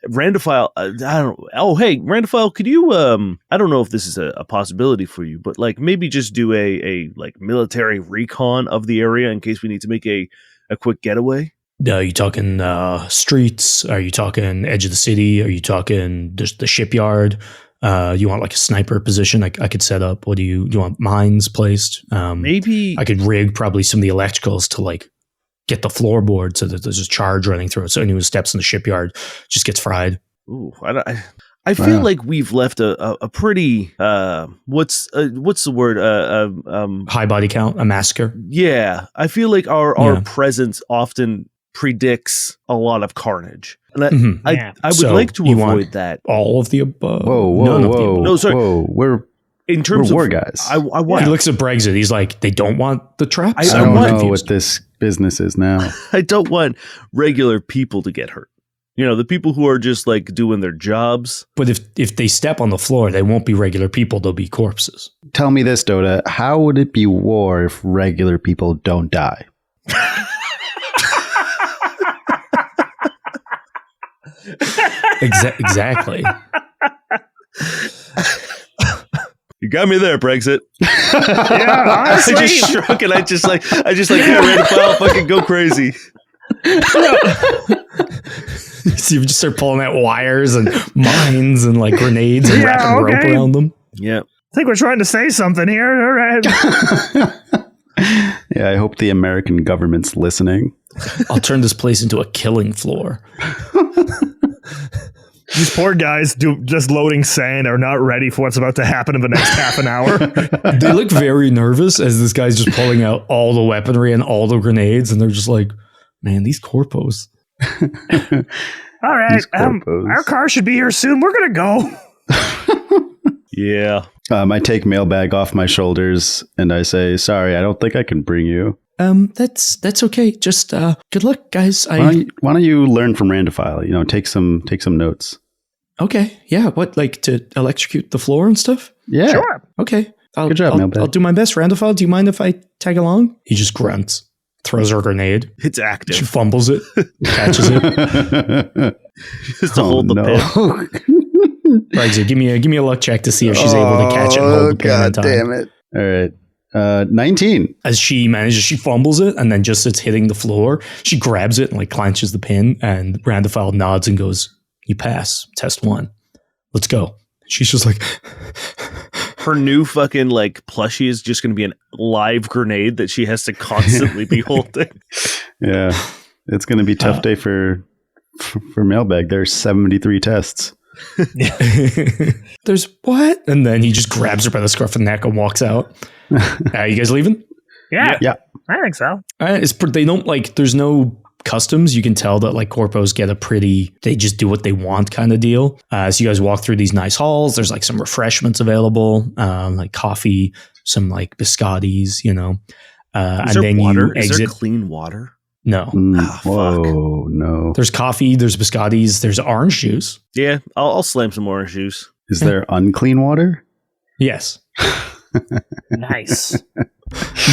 Randophile, I don't. Oh, hey, Randophile, could you? I don't know if this is a possibility for you, but like maybe just do a like military recon of the area in case we need to make a quick getaway. are you talking streets? Are you talking edge of the city? Are you talking just the shipyard? You want like a sniper position? I could set up. What do you want? Mines placed? Maybe I could rig probably some of the electricals to like get the floorboard so that there's a charge running through it. So anyone who steps in the shipyard just gets fried. Ooh, I feel Wow. like we've left a pretty what's the word High body count, a massacre. yeah, I feel like our Yeah. presence often predicts a lot of carnage, and Mhm. Yeah. I would So like to you want- avoid that. All of the above. Whoa, None of the above. No, sorry. Whoa, we're In terms war of guys. I want He looks at Brexit. He's like, they don't want the traps. I I don't want- know confused. what this business is now. I don't want regular people to get hurt. You know, the people who are just like doing their jobs. But if they step on the floor, they won't be regular people. They'll be corpses. Tell me this, Dota. How would it be war if regular people don't die? Exactly. You got me there, Brexit. Yeah, honestly. I just shrunk and I just like, yeah, Randall, fucking go crazy. So you just start pulling out wires and mines and like grenades and wrapping rope around them. Yeah. I think we're trying to say something here. All right. Yeah, I hope the American government's listening. I'll turn this place into a killing floor. These poor guys just loading sand are not ready for what's about to happen in the next half an hour. They look very nervous as this guy's just pulling out all the weaponry and all the grenades, and they're just like, man, these corpos. All right. Our car should be here soon. We're going to go. Yeah. I take mailbag off my shoulders and I say, sorry, I don't think I can bring you. That's okay. Just good luck, guys. Why don't you learn from Randophile? You know, take some notes. Okay. Yeah. What, like to electrocute the floor and stuff? Yeah. Sure. Okay. Good job, mailbag. I'll do my best. Randophile, do you mind if I tag along? He just grunts, throws her a grenade. It's She active. fumbles it, catches it. Just to hold the pin. Brexit, give me a luck check to see if she's able to catch it and hold the pin in time. Damn it. All right. 19. As she fumbles it, and then just it's hitting the floor. She grabs it and like clenches the pin, and Randophile nods and goes, "You pass. Test 1. Let's go." She's just like, Her new fucking like plushie is just going to be a live grenade that she has to constantly be holding. Yeah. It's going to be a tough day for mailbag. There's 73 tests. "There's what?" And then he just grabs her by the scruff of the neck and walks out. You guys leaving? Yeah. Yeah. I think so. They don't like. There's no customs. You can tell that like corpos get they just do what they want kind of deal. So you guys walk through these nice halls. There's like some refreshments available, like coffee, some like biscottis, you know. Is And there then water? you exit. Is there clean water? No. Whoa, no. There's coffee. There's biscottis. There's orange juice. Yeah, I'll slam some orange juice. Is there unclean water? Yes. Nice.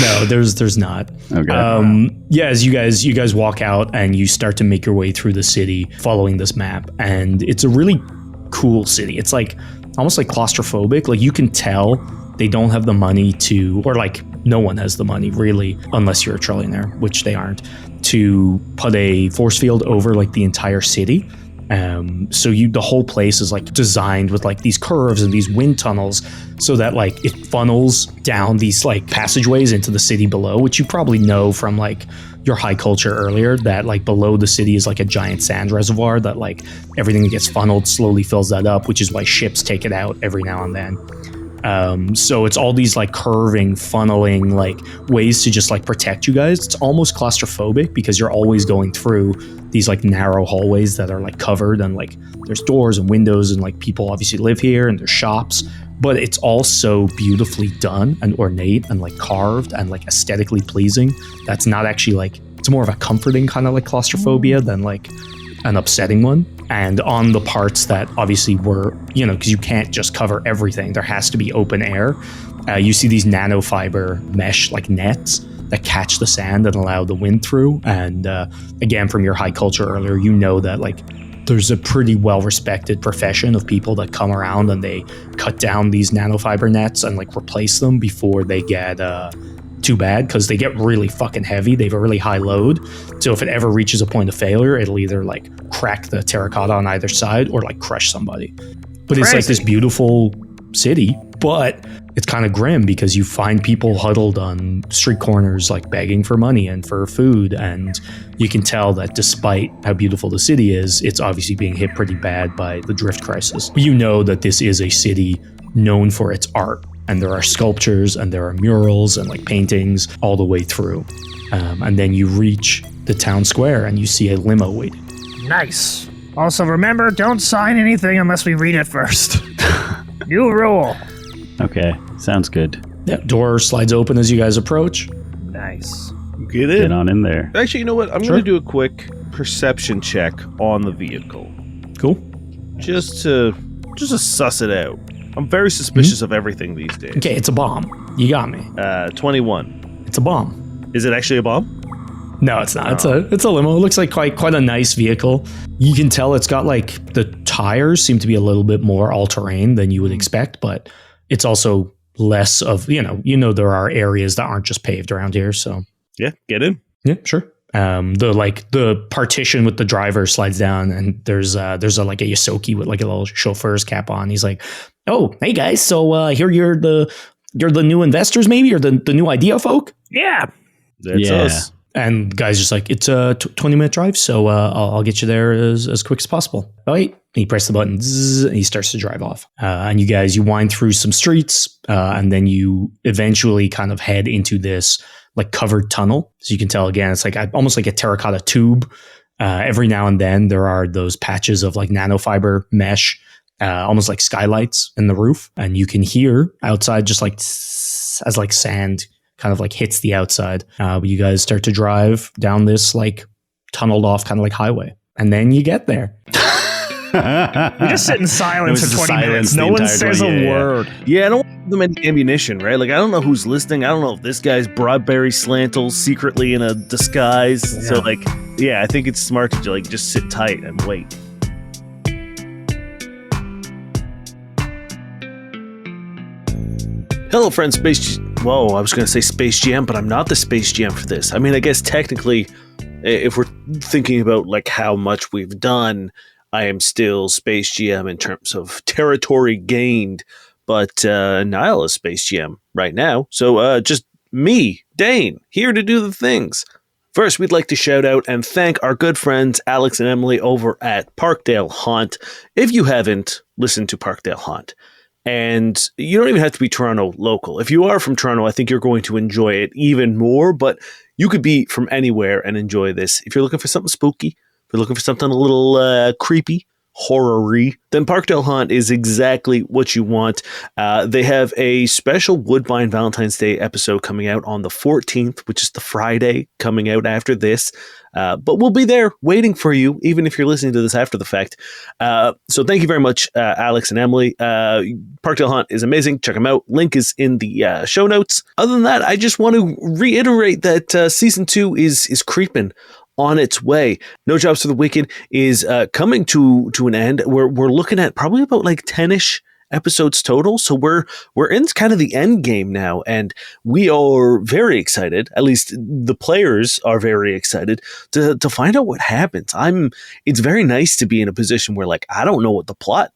No, there's not. Okay. Yeah, as you guys walk out and you start to make your way through the city following this map, and it's a really cool city. It's like almost like claustrophobic. Like you can tell they don't have the money to, or like no one has the money really, unless you're a trillionaire, which they aren't, to put a force field over like the entire city. So the whole place is like designed with like these curves and these wind tunnels so that like it funnels down these like passageways into the city below, which you probably know from like your high culture earlier, that like below the city is like a giant sand reservoir that like everything that gets funneled slowly fills that up, which is why ships take it out every now and then. So it's all these like curving, funneling like ways to just like protect you guys. It's almost claustrophobic because you're always going through these like narrow hallways that are like covered, and like there's doors and windows, and like people obviously live here, and there's shops, but it's all so beautifully done and ornate and like carved and like aesthetically pleasing. That's not actually like, it's more of a comforting kind of like claustrophobia than like an upsetting one. And on the parts that obviously were, you know, because you can't just cover everything, there has to be open air. You see these nanofiber mesh like nets that catch the sand and allow the wind through. And again, from your high culture earlier, you know that like there's a pretty well respected profession of people that come around and they cut down these nanofiber nets and like replace them before they get too bad, because they get really fucking heavy. They have a really high load, so if it ever reaches a point of failure, it'll either like crack the terracotta on either side or like crush somebody. But it's like this beautiful city, but it's kind of grim because you find people huddled on street corners like begging for money and for food, and you can tell that despite how beautiful the city is, it's obviously being hit pretty bad by the drift crisis. You know that this is a city known for its art, and there are sculptures and there are murals and like paintings all the way through. And then you reach the town square and you see a limo waiting. Nice. Also, remember, don't sign anything unless we read it first. New rule. Okay. Sounds good. That door slides open as you guys approach. Nice. Get Get in. on in there. Actually, you know what? I'm Sure. going to do a quick perception check on the vehicle, Cool. just to suss it out. I'm very suspicious of everything these days. Okay, it's a bomb. You got me. 21. It's a bomb. Is it actually a bomb? No, it's not. It's a limo. It looks like quite a nice vehicle. You can tell it's got like the tires seem to be a little bit more all-terrain than you would expect, but it's also less of, there are areas that aren't just paved around here. So Yeah, get in. yeah, sure. The partition with the driver slides down, and there's a like a Yosoki with like a little chauffeur's cap on. He's like, "Oh, hey guys, so here you're the new investors, maybe, or the new idea folk." Yeah. That's us. And the guy's just like, "It's a 20-minute drive, so I'll get you there as quick as possible." Oh, wait, he presses the button, zzz, and he starts to drive off. And you wind through some streets, and then you eventually kind of head into this like covered tunnel. So you can tell again, it's like almost like a terracotta tube. Every now and then there are those patches of like nanofiber mesh, almost like skylights in the roof. And you can hear outside just like as like sand kind of like hits the outside. You guys start to drive down this like tunneled off kind of like highway. And then you get there. We just sit in silence for 20 minutes. No one says a word. Yeah, I don't give them any ammunition, right? Like, I don't know who's listening. I don't know if this guy's Broadberry Slantle secretly in a disguise. Yeah. So, like, yeah, I think it's smart to like just sit tight and wait. Hello, friends. Whoa, I was going to say Space Jam, but I'm not the Space Jam for this. I mean, I guess technically, if we're thinking about like how much we've done, I am still Space Jam in terms of territory gained, but Niall is Space Jam right now. So just me, Dane, here to do the things. First, we'd like to shout out and thank our good friends Alex and Emily over at Parkdale Haunt. If you haven't listened to Parkdale Haunt, and you don't even have to be Toronto local. If you are from Toronto, I think you're going to enjoy it even more, but you could be from anywhere and enjoy this. If you're looking for something spooky, if you're looking for something a little creepy, horror-y, then Parkdale Haunt is exactly what you want. They have a special Woodbine Valentine's Day episode coming out on the 14th, which is the Friday coming out after this. But we'll be there waiting for you, even if you're listening to this after the fact. So thank you very much, Alex and Emily. Parkdale Haunt is amazing. Check them out. Link is in the show notes. Other than that, I just want to reiterate that season 2 is creeping on its way. No Jobs for the Wicked is coming to an end. We're looking at probably about like 10-ish episodes total. So we're in kind of the end game now, and we are very excited. At least the players are very excited to find out what happens. It's very nice to be in a position where like I don't know what the plot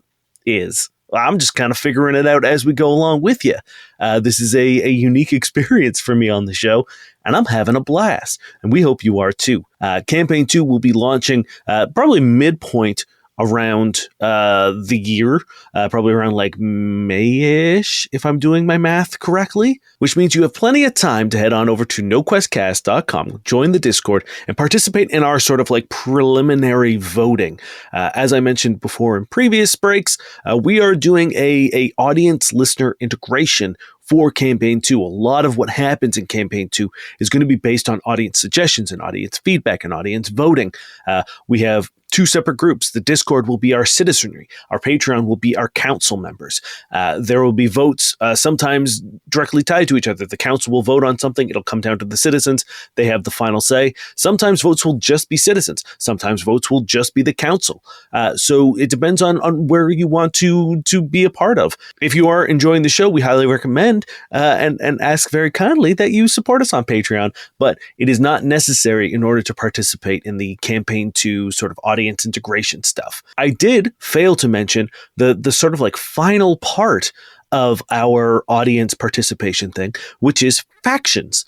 is. I'm just kind of figuring it out as we go along with you. This is a unique experience for me on the show, and I'm having a blast, and we hope you are too. Campaign 2 will be launching probably midpoint around the year, probably around like May-ish, if I'm doing my math correctly, which means you have plenty of time to head on over to noquestcast.com, join the Discord, and participate in our sort of like preliminary voting. As I mentioned before in previous breaks, we are doing a audience listener integration for Campaign 2. A lot of what happens in Campaign 2 is going to be based on audience suggestions and audience feedback and audience voting. We have 2 separate groups. The Discord will be our citizenry. Our Patreon will be our council members. There will be votes, sometimes directly tied to each other. The council will vote on something. It'll come down to the citizens. They have the final say. Sometimes votes will just be citizens. Sometimes votes will just be the council. So it depends on where you want to be a part of. If you are enjoying the show, we highly recommend and ask very kindly that you support us on Patreon, but it is not necessary in order to participate in the Campaign 2 sort of audience integration stuff. I did fail to mention the sort of like final part of our audience participation thing, which is factions.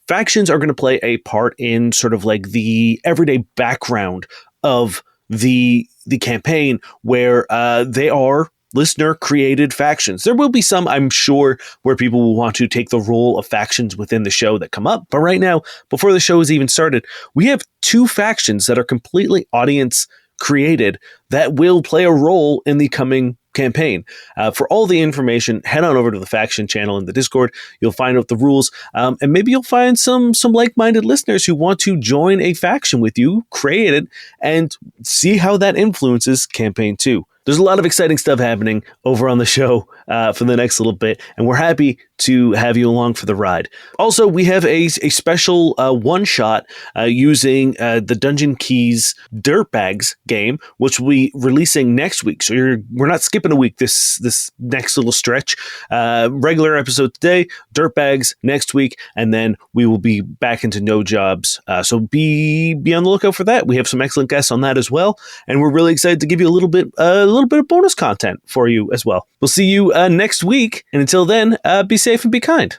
Factions are going to play a part in sort of like the everyday background of the campaign, where they are listener created factions. There will be some, I'm sure, where people will want to take the role of factions within the show that come up. But right now, before the show has even started, we have 2 factions that are completely audience created that will play a role in the coming campaign. For all the information, head on over to the faction channel in the Discord. You'll find out the rules, and maybe you'll find some like-minded listeners who want to join a faction with you, create it, and see how that influences Campaign 2. There's a lot of exciting stuff happening over on the show for the next little bit, and we're happy to have you along for the ride. Also, we have a special one-shot using the Dungeon Keys Dirtbags game, which we'll be releasing next week. So we're not skipping a week this next little stretch. Regular episode today, Dirtbags next week, and then we will be back into No Jobs. So be on the lookout for that. We have some excellent guests on that as well, and we're really excited to give you a little bit of bonus content for you as well. We'll see you next week, and until then, be safe and be kind.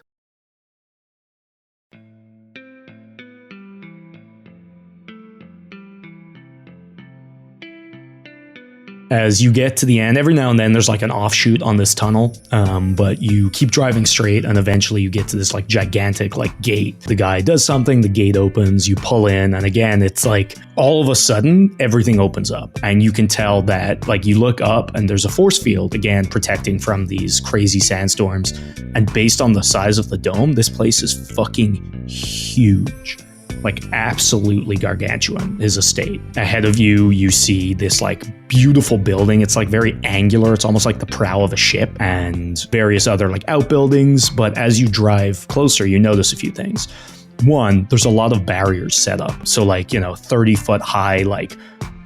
As you get to the end, every now and then there's like an offshoot on this tunnel, but you keep driving straight and eventually you get to this like gigantic like gate. The guy does something, the gate opens, you pull in, and again, it's like all of a sudden everything opens up and you can tell that like you look up and there's a force field again protecting from these crazy sandstorms. And based on the size of the dome, this place is fucking huge. Like absolutely gargantuan, his estate. Ahead of you, you see this like beautiful building. It's like very angular. It's almost like the prow of a ship, and various other like outbuildings. But as you drive closer, you notice a few things. One, there's a lot of barriers set up. So like, 30-foot high, like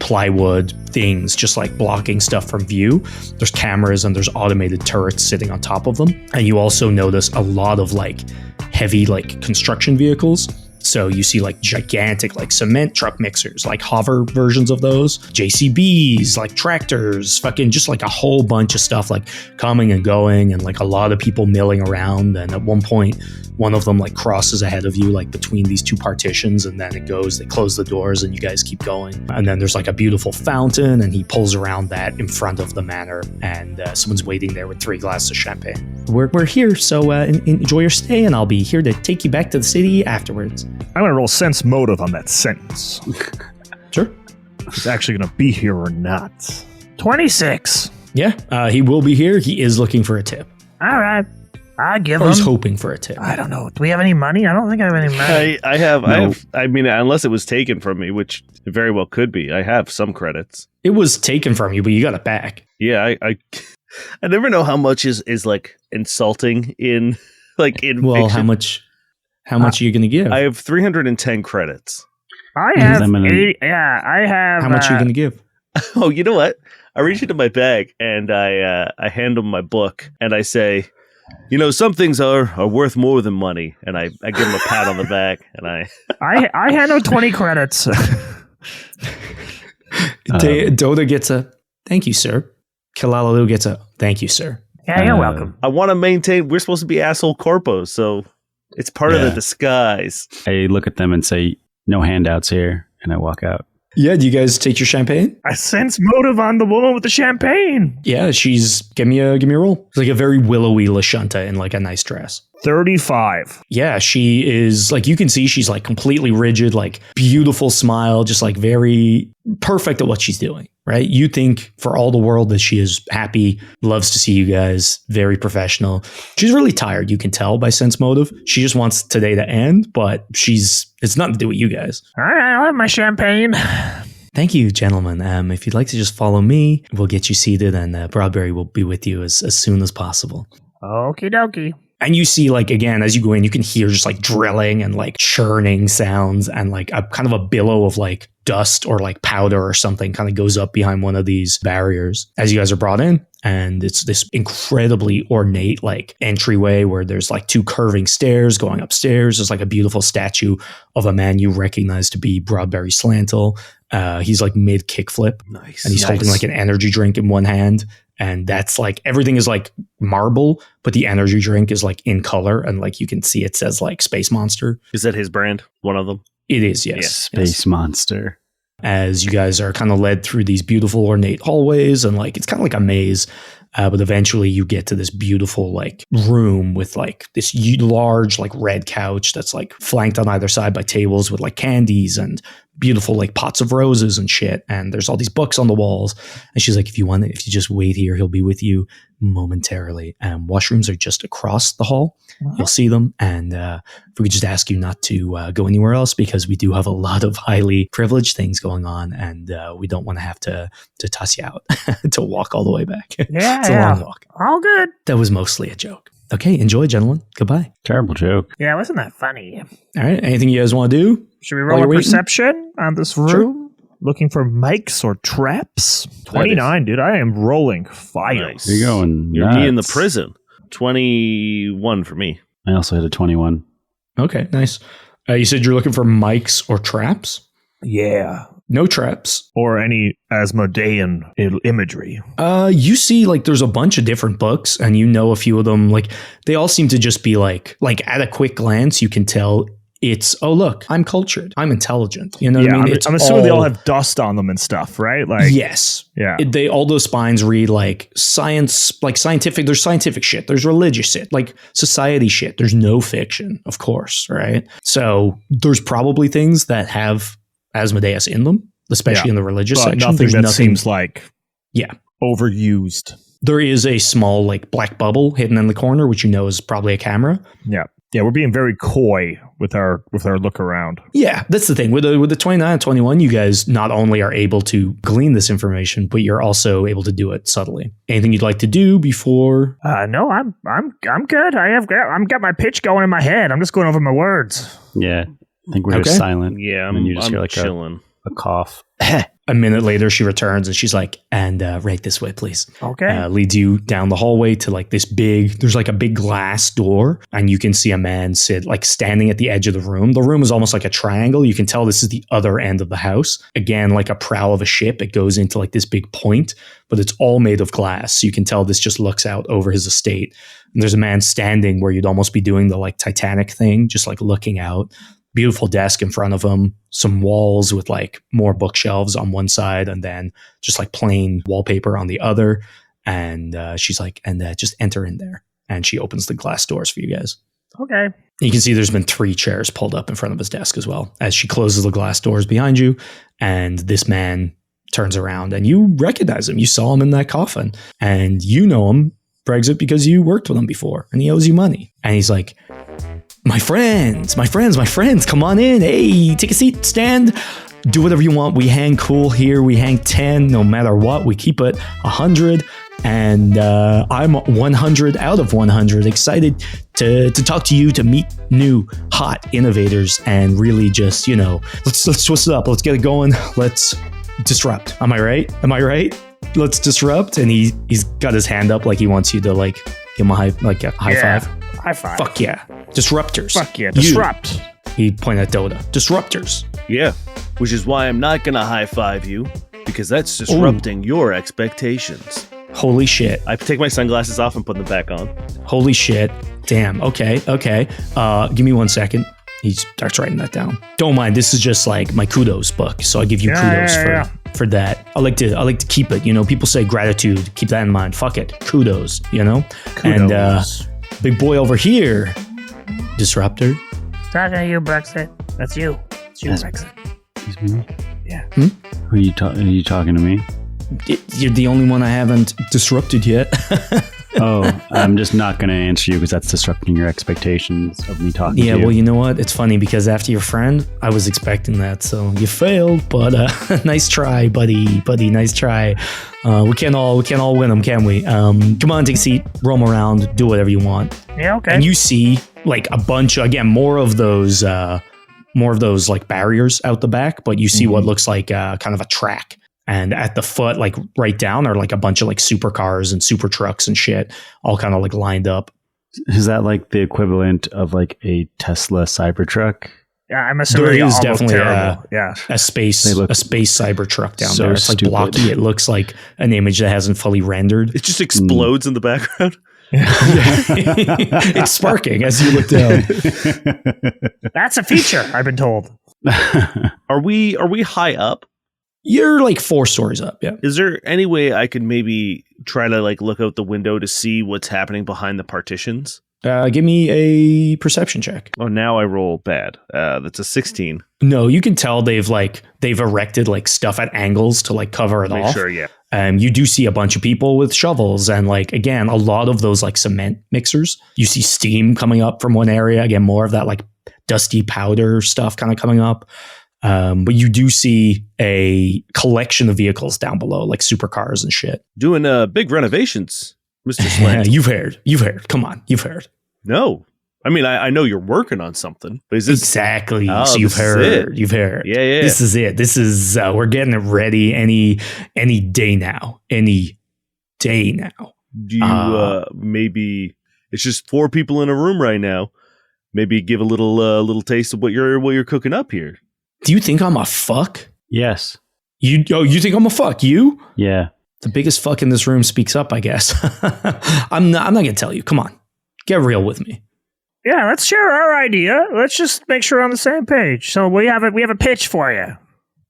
plywood things just like blocking stuff from view. There's cameras and there's automated turrets sitting on top of them. And you also notice a lot of like heavy like construction vehicles. So you see like gigantic like cement truck mixers, like hover versions of those, JCBs, like tractors, fucking just like a whole bunch of stuff like coming and going, and like a lot of people milling around. And at one point, one of them like crosses ahead of you like between these two partitions, and then they close the doors and you guys keep going. And then there's like a beautiful fountain, and he pulls around that in front of the manor, and someone's waiting there with 3 glasses of champagne. We're here, so enjoy your stay, and I'll be here to take you back to the city afterwards. I'm going to roll sense motive on that sentence. Sure. He's actually going to be here or not. 26. Yeah, he will be here. He is looking for a tip. All right. I give Or him. he's hoping for a tip. I don't know. Do we have any money? I don't think I have any money. I have. I mean, unless it was taken from me, which it very well could be. I have some credits. It was taken from you, but you got it back. Yeah, I never know how much is like insulting in fiction. How much are you going to give? I have 310 credits. I have 80. Yeah, I have. How much are you going to give? Oh, you know what? I reach into my bag and I hand him my book and I say, some things are worth more than money. And I give him a pat on the back and I hand him 20 credits. Dota gets a thank you, sir. Kalalalu gets a thank you, sir. Yeah, you're welcome. I want to maintain. We're supposed to be asshole corpos, so it's part of the disguise. I look at them and say, "No handouts here," and I walk out. Yeah, do you guys take your champagne? I sense motive on the woman with the champagne. Yeah, give me a roll. It's like a very willowy Lashunta in like a nice dress. 35. Yeah, she is like, you can see she's like completely rigid, like beautiful smile, just like very perfect at what she's doing, right? You think for all the world that she is happy, loves to see you guys, very professional. She's really tired, you can tell by sense motive. She just wants today to end, but it's nothing to do with you guys. All right, I'll have my champagne. Thank you, gentlemen. If you'd like to just follow me, we'll get you seated, and Broadberry will be with you as soon as possible. Okie dokie. And you see, like, again, as you go in, you can hear just like drilling and like churning sounds, and like a kind of a billow of like dust or like powder or something kind of goes up behind one of these barriers as you guys are brought in. And it's this incredibly ornate like entryway where there's like 2 curving stairs going upstairs. There's like a beautiful statue of a man you recognize to be Broadberry Slantle. He's like mid kickflip. Nice. And he's holding like an energy drink in one hand. And that's like, everything is like marble, but the energy drink is like in color. And like you can see it says like Space Monster. Is that his brand? One of them? It is, yes. Space Monster. As you guys are kind of led through these beautiful ornate hallways, and like it's kind of like a maze, but eventually you get to this beautiful like room with like this large like red couch that's like flanked on either side by tables with like candies and beautiful like pots of roses and shit. And there's all these books on the walls. And she's like, if you just wait here, he'll be with you momentarily. Washrooms are just across the hall. You'll see them. And if we could just ask you not to go anywhere else, because we do have a lot of highly privileged things going on, and we don't want to have to toss you out to walk all the way back. Yeah, it's a long walk. All good. That was mostly a joke. Okay, enjoy, gentlemen. Goodbye. Terrible joke. Yeah, wasn't that funny? All right, anything you guys want to do? Should we While roll a you're waiting? perception on this room? Sure. Looking for mics or traps? 29, dude. I am rolling fire. Nice. You're going You're me in the nuts. prison. 21 for me. I also had a 21. Okay, nice. You said you're looking for mics or traps? Yeah. No traps. Or any Asmodean imagery. You see, like, there's a bunch of different books, and you know a few of them. Like, they all seem to just be like at a quick glance, you can tell it's, oh, look, I'm cultured. I'm intelligent. You know what I mean? I'm assuming they all have dust on them and stuff, right? Like, yes. Yeah. All those spines read like science, like scientific. There's scientific shit. There's religious shit, like society shit. There's no fiction, of course, right? So there's probably things that have Asmodeus in them, especially in the religious but section. nothing There's that seems like overused. There is a small like black bubble hidden in the corner, which you know is probably a camera. Yeah. Yeah, we're being very coy with our look around. Yeah, that's the thing. With the 29 and 21, you guys not only are able to glean this information, but you're also able to do it subtly. Anything you'd like to do before? No, I'm good. I've got my pitch going in my head. I'm just going over my words. Yeah. I think we're just silent. Yeah, And then you just I'm hear like chilling. a cough. A minute later, she returns and she's like, and right this way, please. Okay. Leads you down the hallway to like this there's like a big glass door, and you can see a man standing at the edge of the room. The room is almost like a triangle. You can tell this is the other end of the house. Again, like a prow of a ship, it goes into like this big point, but it's all made of glass. So you can tell this just looks out over his estate. And there's a man standing where you'd almost be doing the like Titanic thing, just like looking out. Beautiful desk in front of him, some walls with like more bookshelves on one side, and then just like plain wallpaper on the other. And she's like, just enter in there. And she opens the glass doors for you guys. Okay. You can see there's been 3 chairs pulled up in front of his desk as well, as she closes the glass doors behind you. And this man turns around and you recognize him. You saw him in that coffin, and you know him, Brexit, because you worked with him before, and he owes you money. And he's like, my friends, come on in. Hey, take a seat, stand, do whatever you want. We hang cool here. We hang 10 no matter what. We keep it 100. And I'm 100 out of 100. Excited to talk to you, to meet new hot innovators, and really just, let's twist it up. Let's get it going. Let's disrupt. Am I right? Let's disrupt. And he's got his hand up like he wants you to like give him a high five. High five. Fuck yeah. Disruptors. Fuck yeah. Disrupt. He pointed at Dota. Disruptors. Yeah, which is why I'm not going to high five you, because that's disrupting your expectations. Holy shit. I take my sunglasses off and put them back on. Holy shit. Damn. Okay. Give me 1 second. He starts writing that down. Don't mind. This is just like my kudos book. So I give you kudos for that. I like to keep it. People say gratitude. Keep that in mind. Fuck it. Kudos, Kudos. And big boy over here, Disruptor. Talking to you, Brexit. That's you. It's you, Brexit. Excuse me? Yeah. Are you talking to me? You're the only one I haven't disrupted yet. Oh, I'm just not going to answer you because that's disrupting your expectations of me talking to you. Yeah, well, you know what? It's funny because after your friend, I was expecting that. So you failed, but nice try, buddy. Nice try. We can't all win them, can we? Come on, take a seat, roam around, do whatever you want. Yeah, okay. And you see like a bunch, again, more of those like barriers out the back, but you see what looks like kind of a track. And at the foot, like right down, are like a bunch of like supercars and super trucks and shit, all kind of like lined up. Is that like the equivalent of like a Tesla Cybertruck? Yeah, I'm assuming there is almost definitely terrible. a space Cybertruck down so there. It's like stupid. blocky. It looks like an image that hasn't fully rendered. It just explodes in the background. It's sparking as you look down. That's a feature, I've been told. Are we high up? You're like 4 stories up, yeah. Is there any way I could maybe try to like look out the window to see what's happening behind the partitions? Give me a perception check. Oh, now I roll bad. That's a 16. No, you can tell they've erected like stuff at angles to like cover it off. Sure, yeah. You do see a bunch of people with shovels and like, again, a lot of those like cement mixers. You see steam coming up from one area. Again, more of that like dusty powder stuff kind of coming up. But you do see a collection of vehicles down below, like supercars and shit. Doing big renovations Mr. Slantle. You've heard. Come on, you've heard. No. I mean, I know you're working on something, but is this exactly? Oh, so you've this is heard. it. You've heard. Yeah. This is it. This is we're getting it ready any day now. Any day now. Do you maybe it's just 4 people in a room right now? Maybe give a little taste of what you're cooking up here. Do you think I'm a fuck? Yes. You think I'm a fuck? You? Yeah. The biggest fuck in this room speaks up, I guess. I'm not gonna tell you. Come on, get real with me. Yeah, let's share our idea. Let's just make sure we're on the same page. So we have a pitch for you.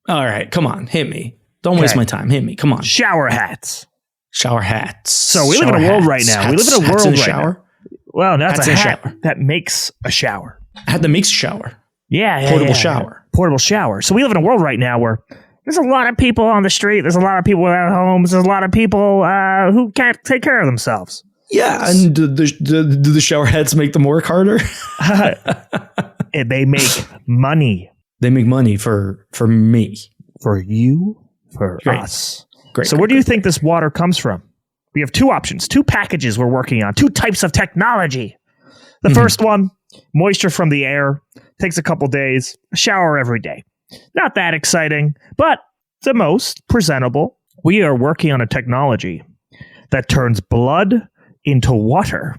All right, come on, hit me. Don't waste my time. Hit me. Come on. Shower hats. Shower hats. So we live in a world right now. We live in a world right now. Well, that's a hat that makes a shower. A hat that makes a shower. Yeah. Portable shower. Portable shower. So we live in a world right now where there's a lot of people on the street. There's a lot of people without homes. There's a lot of people who can't take care of themselves. Yeah, and do the shower heads make them work harder? They make money. They make money for me. For you, for us. Great. So where do you think this water comes from? We have 2 options, 2 packages we're working on, 2 types of technology. The first one, moisture from the air, takes a couple days, a shower every day. Not that exciting, but the most presentable. We are working on a technology that turns blood into water.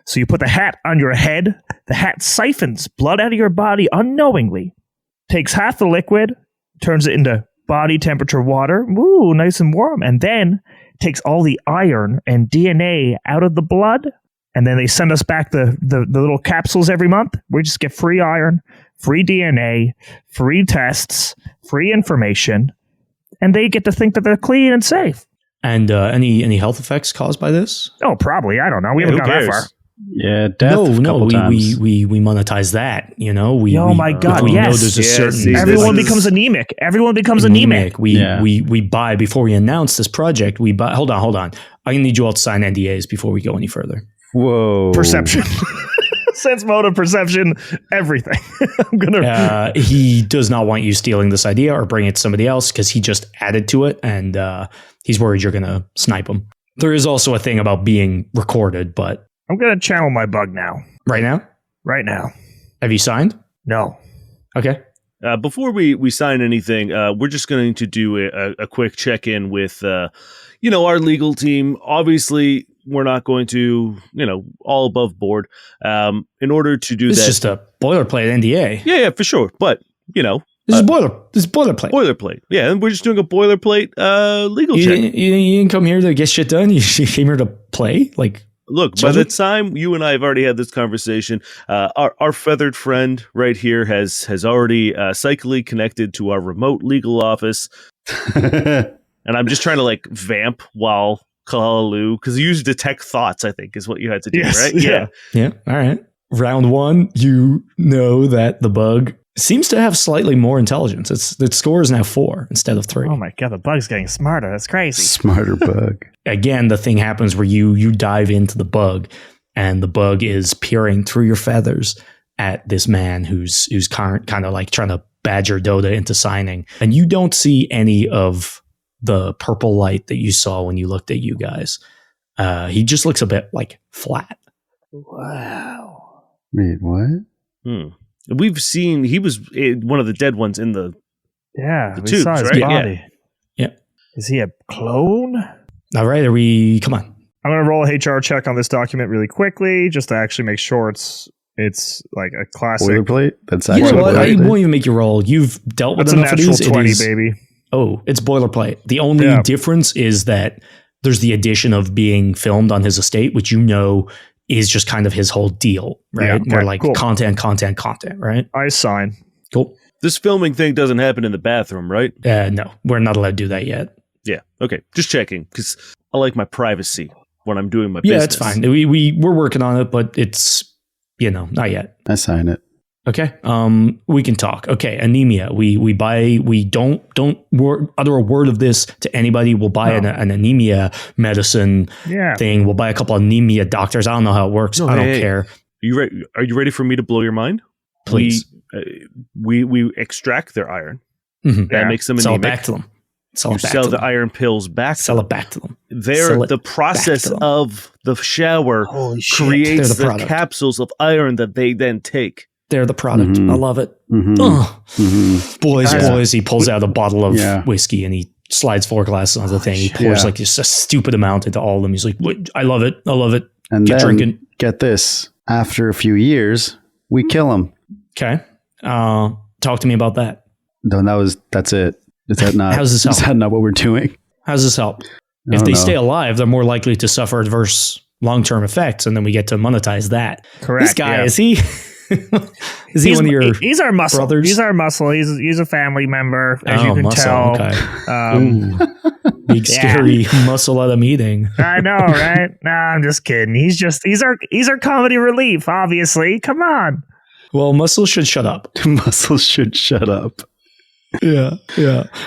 So you put the hat on your head, the hat siphons blood out of your body unknowingly, takes half the liquid, turns it into body temperature water, ooh, nice and warm, and then takes all the iron and DNA out of the blood, and then they send us back the little capsules every month. We just get free iron, free DNA, free tests, free information, and they get to think that they're clean and safe. And any health effects caused by this? Oh, probably. I don't know. We haven't gone that far. Yeah, death. No. We monetize that. You know. Oh my God! We yes. know there's a certain. Everyone becomes anemic. Everyone becomes anemic. We buy before we announce this project. We buy. Hold on. I need you all to sign NDAs before we go any further. Whoa. Perception. Sense motive, perception, everything. I'm gonna. He does not want you stealing this idea or bringing it to somebody else because he just added to it, and he's worried you're gonna snipe him. There is also a thing about being recorded, but I'm gonna channel my bug now. Right now. Have you signed? No. Okay. Before we sign anything, we're just going to do a quick check-in with, our legal team. Obviously, we're not going to, all above board. In order to do this that, is just a boilerplate NDA. Yeah, for sure. But this is boilerplate. Boilerplate. Yeah, and we're just doing a boilerplate legal check. You didn't come here to get shit done. You came here to play. Look, by the time you and I have already had this conversation, our feathered friend right here has already psychically connected to our remote legal office. And I'm just trying to vamp while Kalalalu, because you use detect thoughts, I think, is what you had to do, right? Yeah. All right. Round 1, you know that the bug seems to have slightly more intelligence. Its score is now 4 instead of 3. Oh my God, the bug's getting smarter. That's crazy. Smarter bug. Again, the thing happens where you dive into the bug, and the bug is peering through your feathers at this man who's kind of trying to badger Dota into signing, and you don't see any of the purple light that you saw when you looked at you guys. He just looks a bit flat. Wow. Wait, what? We've seen he was one of the dead ones in the we tubes, saw his right? body. Yeah. Is he a clone? All right, come on. I'm going to roll a HR check on this document really quickly just to actually make sure it's like a classic. Boilerplate? That's You know actually what? I boilerplate? won't even make you roll. You've dealt with That's a enough of natural these. 20, baby. Oh, it's boilerplate. The only difference is that there's the addition of being filmed on his estate, which is just kind of his whole deal, right? Yeah, More cool. content, right? I sign. Cool. This filming thing doesn't happen in the bathroom, right? No, we're not allowed to do that yet. Yeah. Okay. Just checking, because I like my privacy when I'm doing my Yeah, business. it's fine. We're working on it, but it's, not yet. I sign it. Okay. We can talk. Okay. Anemia. We don't utter a word of this to anybody. We'll buy an anemia medicine thing. We'll buy a couple of anemia doctors. I don't know how it works. I don't care. Are you ready for me to blow your mind? Please. We extract their iron. Mm-hmm. That makes them Sell it anemic. back to them. Sell the iron pills back. Sell it back to them. they're the process of the shower creates the capsules of iron that they then take. They're the product. I love it. Boys, he pulls out a bottle of whiskey and he slides 4 glasses on the thing. He pours like just a stupid amount into all of them. He's like, I love it. And Get drinking. Get this. After a few years, we kill him. Okay. Talk to me about that. No, that's it. Is that not? How's this help? Is that not what we're doing? How's this help? If they stay alive, they're more likely to suffer adverse long-term effects, and then we get to monetize that. Correct. This guy, is he? Is he one of your He's our muscle. brothers? He's our muscle. He's a family member, as you can tell. Okay. Big scary muscle at a meeting. I know, right? Nah, I'm just kidding. He's our comedy relief, obviously. Come on. Well, muscle should shut up. Muscle should shut up. Yeah.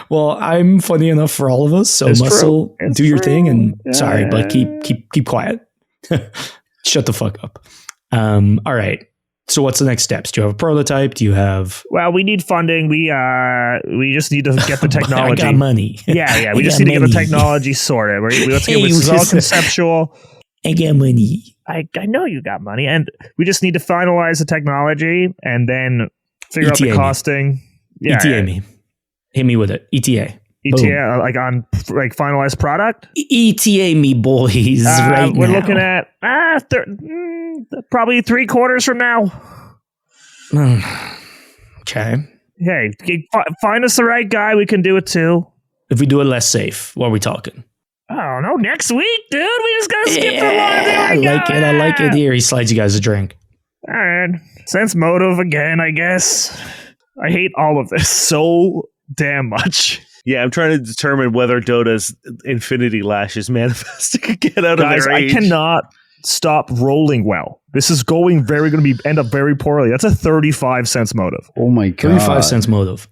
Well, I'm funny enough for all of us, so It's muscle, true. It's do your true. thing, and sorry, Yeah. but keep quiet. Shut the fuck up. All right. So what's the next steps? Do you have a prototype? Do you have? Well, we need funding. We just need to get the technology. I got money. Yeah. We just need to get the technology sorted. This is all conceptual. I got money. I know you got money, and we just need to finalize the technology and then figure out the ETA costing. Yeah, ETA me. Hit me with it. ETA. ETA, on finalized product. ETA me, boys. We're looking at probably 3/4 from now. Okay. Hey, find us the right guy. We can do it too. If we do it less safe, what are we talking? Oh no, next week, dude. We just gotta skip the line. I like it. Here, he slides you guys a drink. All right, sense motive again, I guess. I hate all of this so damn much. Yeah, I'm trying to determine whether Dota's infinity lashes manifesting again out of their age. I cannot stop rolling well. This is going to end up very poorly. That's a 35 cents motive. Oh my god. 35 cents motive.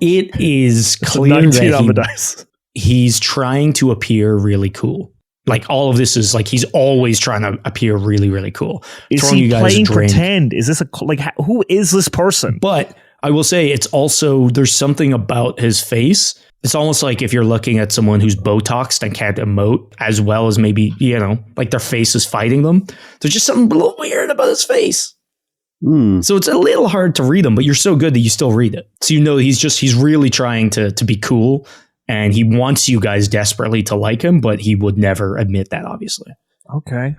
It is clear that he's trying to appear really cool. Like all of this is like he's always trying to appear really, really cool. Is Throwing he you guys playing a drink. pretend? Is this who is this person? But I will say it's also, there's something about his face. It's almost like if you're looking at someone who's Botoxed and can't emote as well as maybe, like their face is fighting them. There's just something a little weird about his face. So it's a little hard to read him, but you're so good that you still read it. So he's really trying to be cool, and he wants you guys desperately to like him, but he would never admit that, obviously. Okay.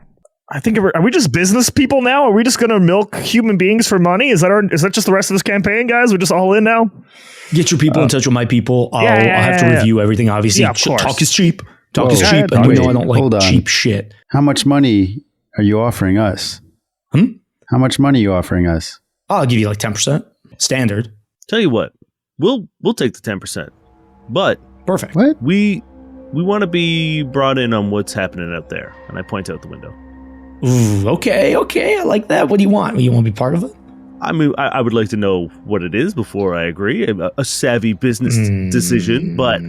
I think are we just business people now? Are we just going to milk human beings for money? Is that just the rest of this campaign, guys? We're just all in now? Get your people in touch with my people. I'll have to review everything, obviously. Yeah, of course. Talk is cheap. Talk Whoa. is cheap, and Wait, I don't hold like on. cheap shit. How much money are you offering us? How much money are you offering us? I'll give you like 10%. Standard. Tell you what, we'll take the 10%, but Perfect. What? we want to be brought in on what's happening out there. And I point out the window. Ooh, okay. I like that. What do you want? You want to be part of it? I mean, I would like to know what it is before I agree. A savvy business decision, but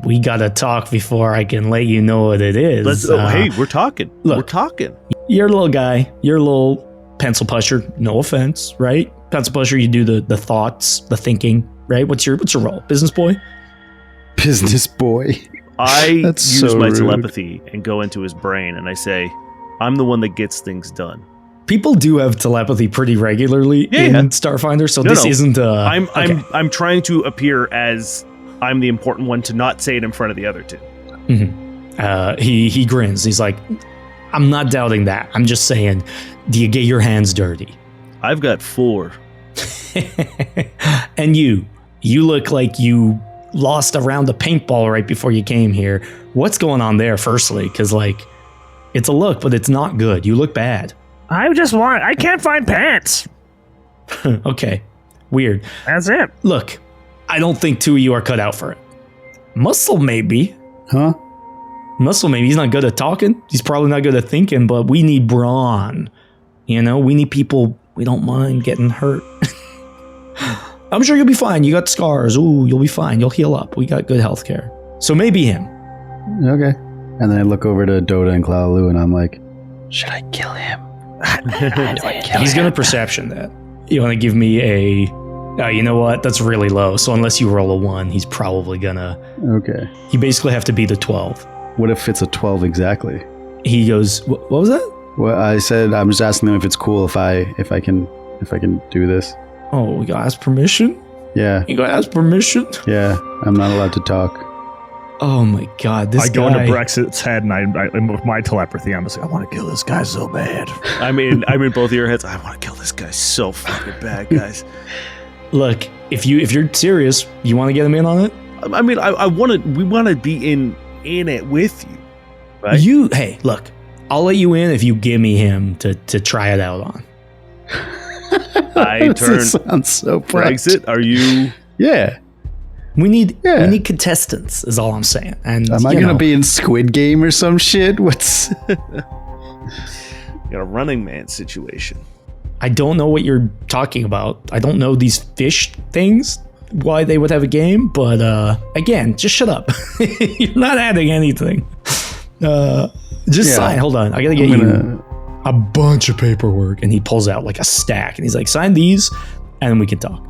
we gotta talk before I can let you know what it is. hey, we're talking. Look. We're talking. You're a little guy. You're a little pencil pusher. No offense, right? Pencil pusher. You do the thoughts, the thinking, right? What's your role? Business boy. Business boy. I That's use so my rude. telepathy and go into his brain, and I say, "I'm the one that gets things done." People do have telepathy pretty regularly in Starfinder, so this isn't. I'm trying to appear as I'm the important one to not say it in front of the other two. He grins. He's like, I'm not doubting that. I'm just saying, do you get your hands dirty? I've got 4. And you look like you lost a round of paintball right before you came here. What's going on there, firstly? Because, it's a look, but it's not good. You look bad. I can't find pants. Okay. Weird. That's it. Look, I don't think 2 of you are cut out for it. Muscle, maybe. Huh? Muscle, maybe. He's not good at talking. He's probably not good at thinking, but we need brawn. We need people we don't mind getting hurt. I'm sure you'll be fine. You got scars. Ooh, you'll be fine. You'll heal up. We got good health care. So maybe him. Okay. And then I look over to Dota and Kalalalu and I'm like, should I kill him? He's going to perception that. You want to give me a You know what? That's really low. So unless you roll a 1, he's probably gonna. Okay. You basically have to beat a 12. What if it's a 12 exactly? He goes, what was that? Well, I said I'm just asking them if it's cool if I can do this. Oh, we gotta ask permission? Yeah. You gotta ask permission? Yeah. I'm not allowed to talk. Oh my god, this I guy. go into Brexit's head, and with my telepathy, I'm just like, I want to kill this guy so bad. I'm in both of your heads. I want to kill this guy so fucking bad, guys. Look, if you're serious, you want to get him in on it? I mean, we want to be in it with you. Right? Hey, look, I'll let you in if you give me him to try it out on. I turn sounds so Brexit. Are you? Yeah. We need contestants, is all I'm saying. And am I gonna be in Squid Game or some shit? What's Got a Running Man situation. I don't know what you're talking about. I don't know these fish things, why they would have a game, but again, just shut up. You're not adding anything. Sign. Hold on. I gotta get you a bunch of paperwork. And he pulls out like a stack and he's like, sign these and then we can talk.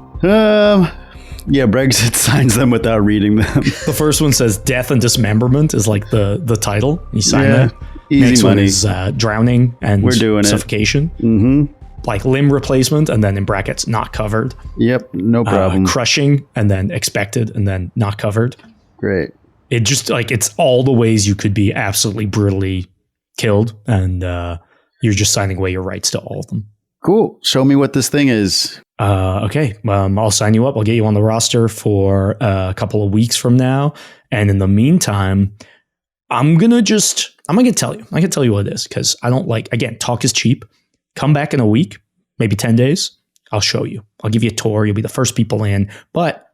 Yeah, Brexit signs them without reading them. The first one says death and dismemberment is like the title. You sign that. Easy Next money. one is drowning and We're doing suffocation. Mm-hmm. Like limb replacement and then in brackets not covered. Yep, no problem. Crushing and then expected and then not covered. Great. It just like it's all the ways you could be absolutely brutally killed, and you're just signing away your rights to all of them. Cool. Show me what this thing is. Okay. I'll sign you up. I'll get you on the roster for a couple of weeks from now. And in the meantime, I'm going to tell you. I can tell you what it is because I don't again, talk is cheap. Come back in a week, maybe 10 days. I'll show you. I'll give you a tour. You'll be the first people in. But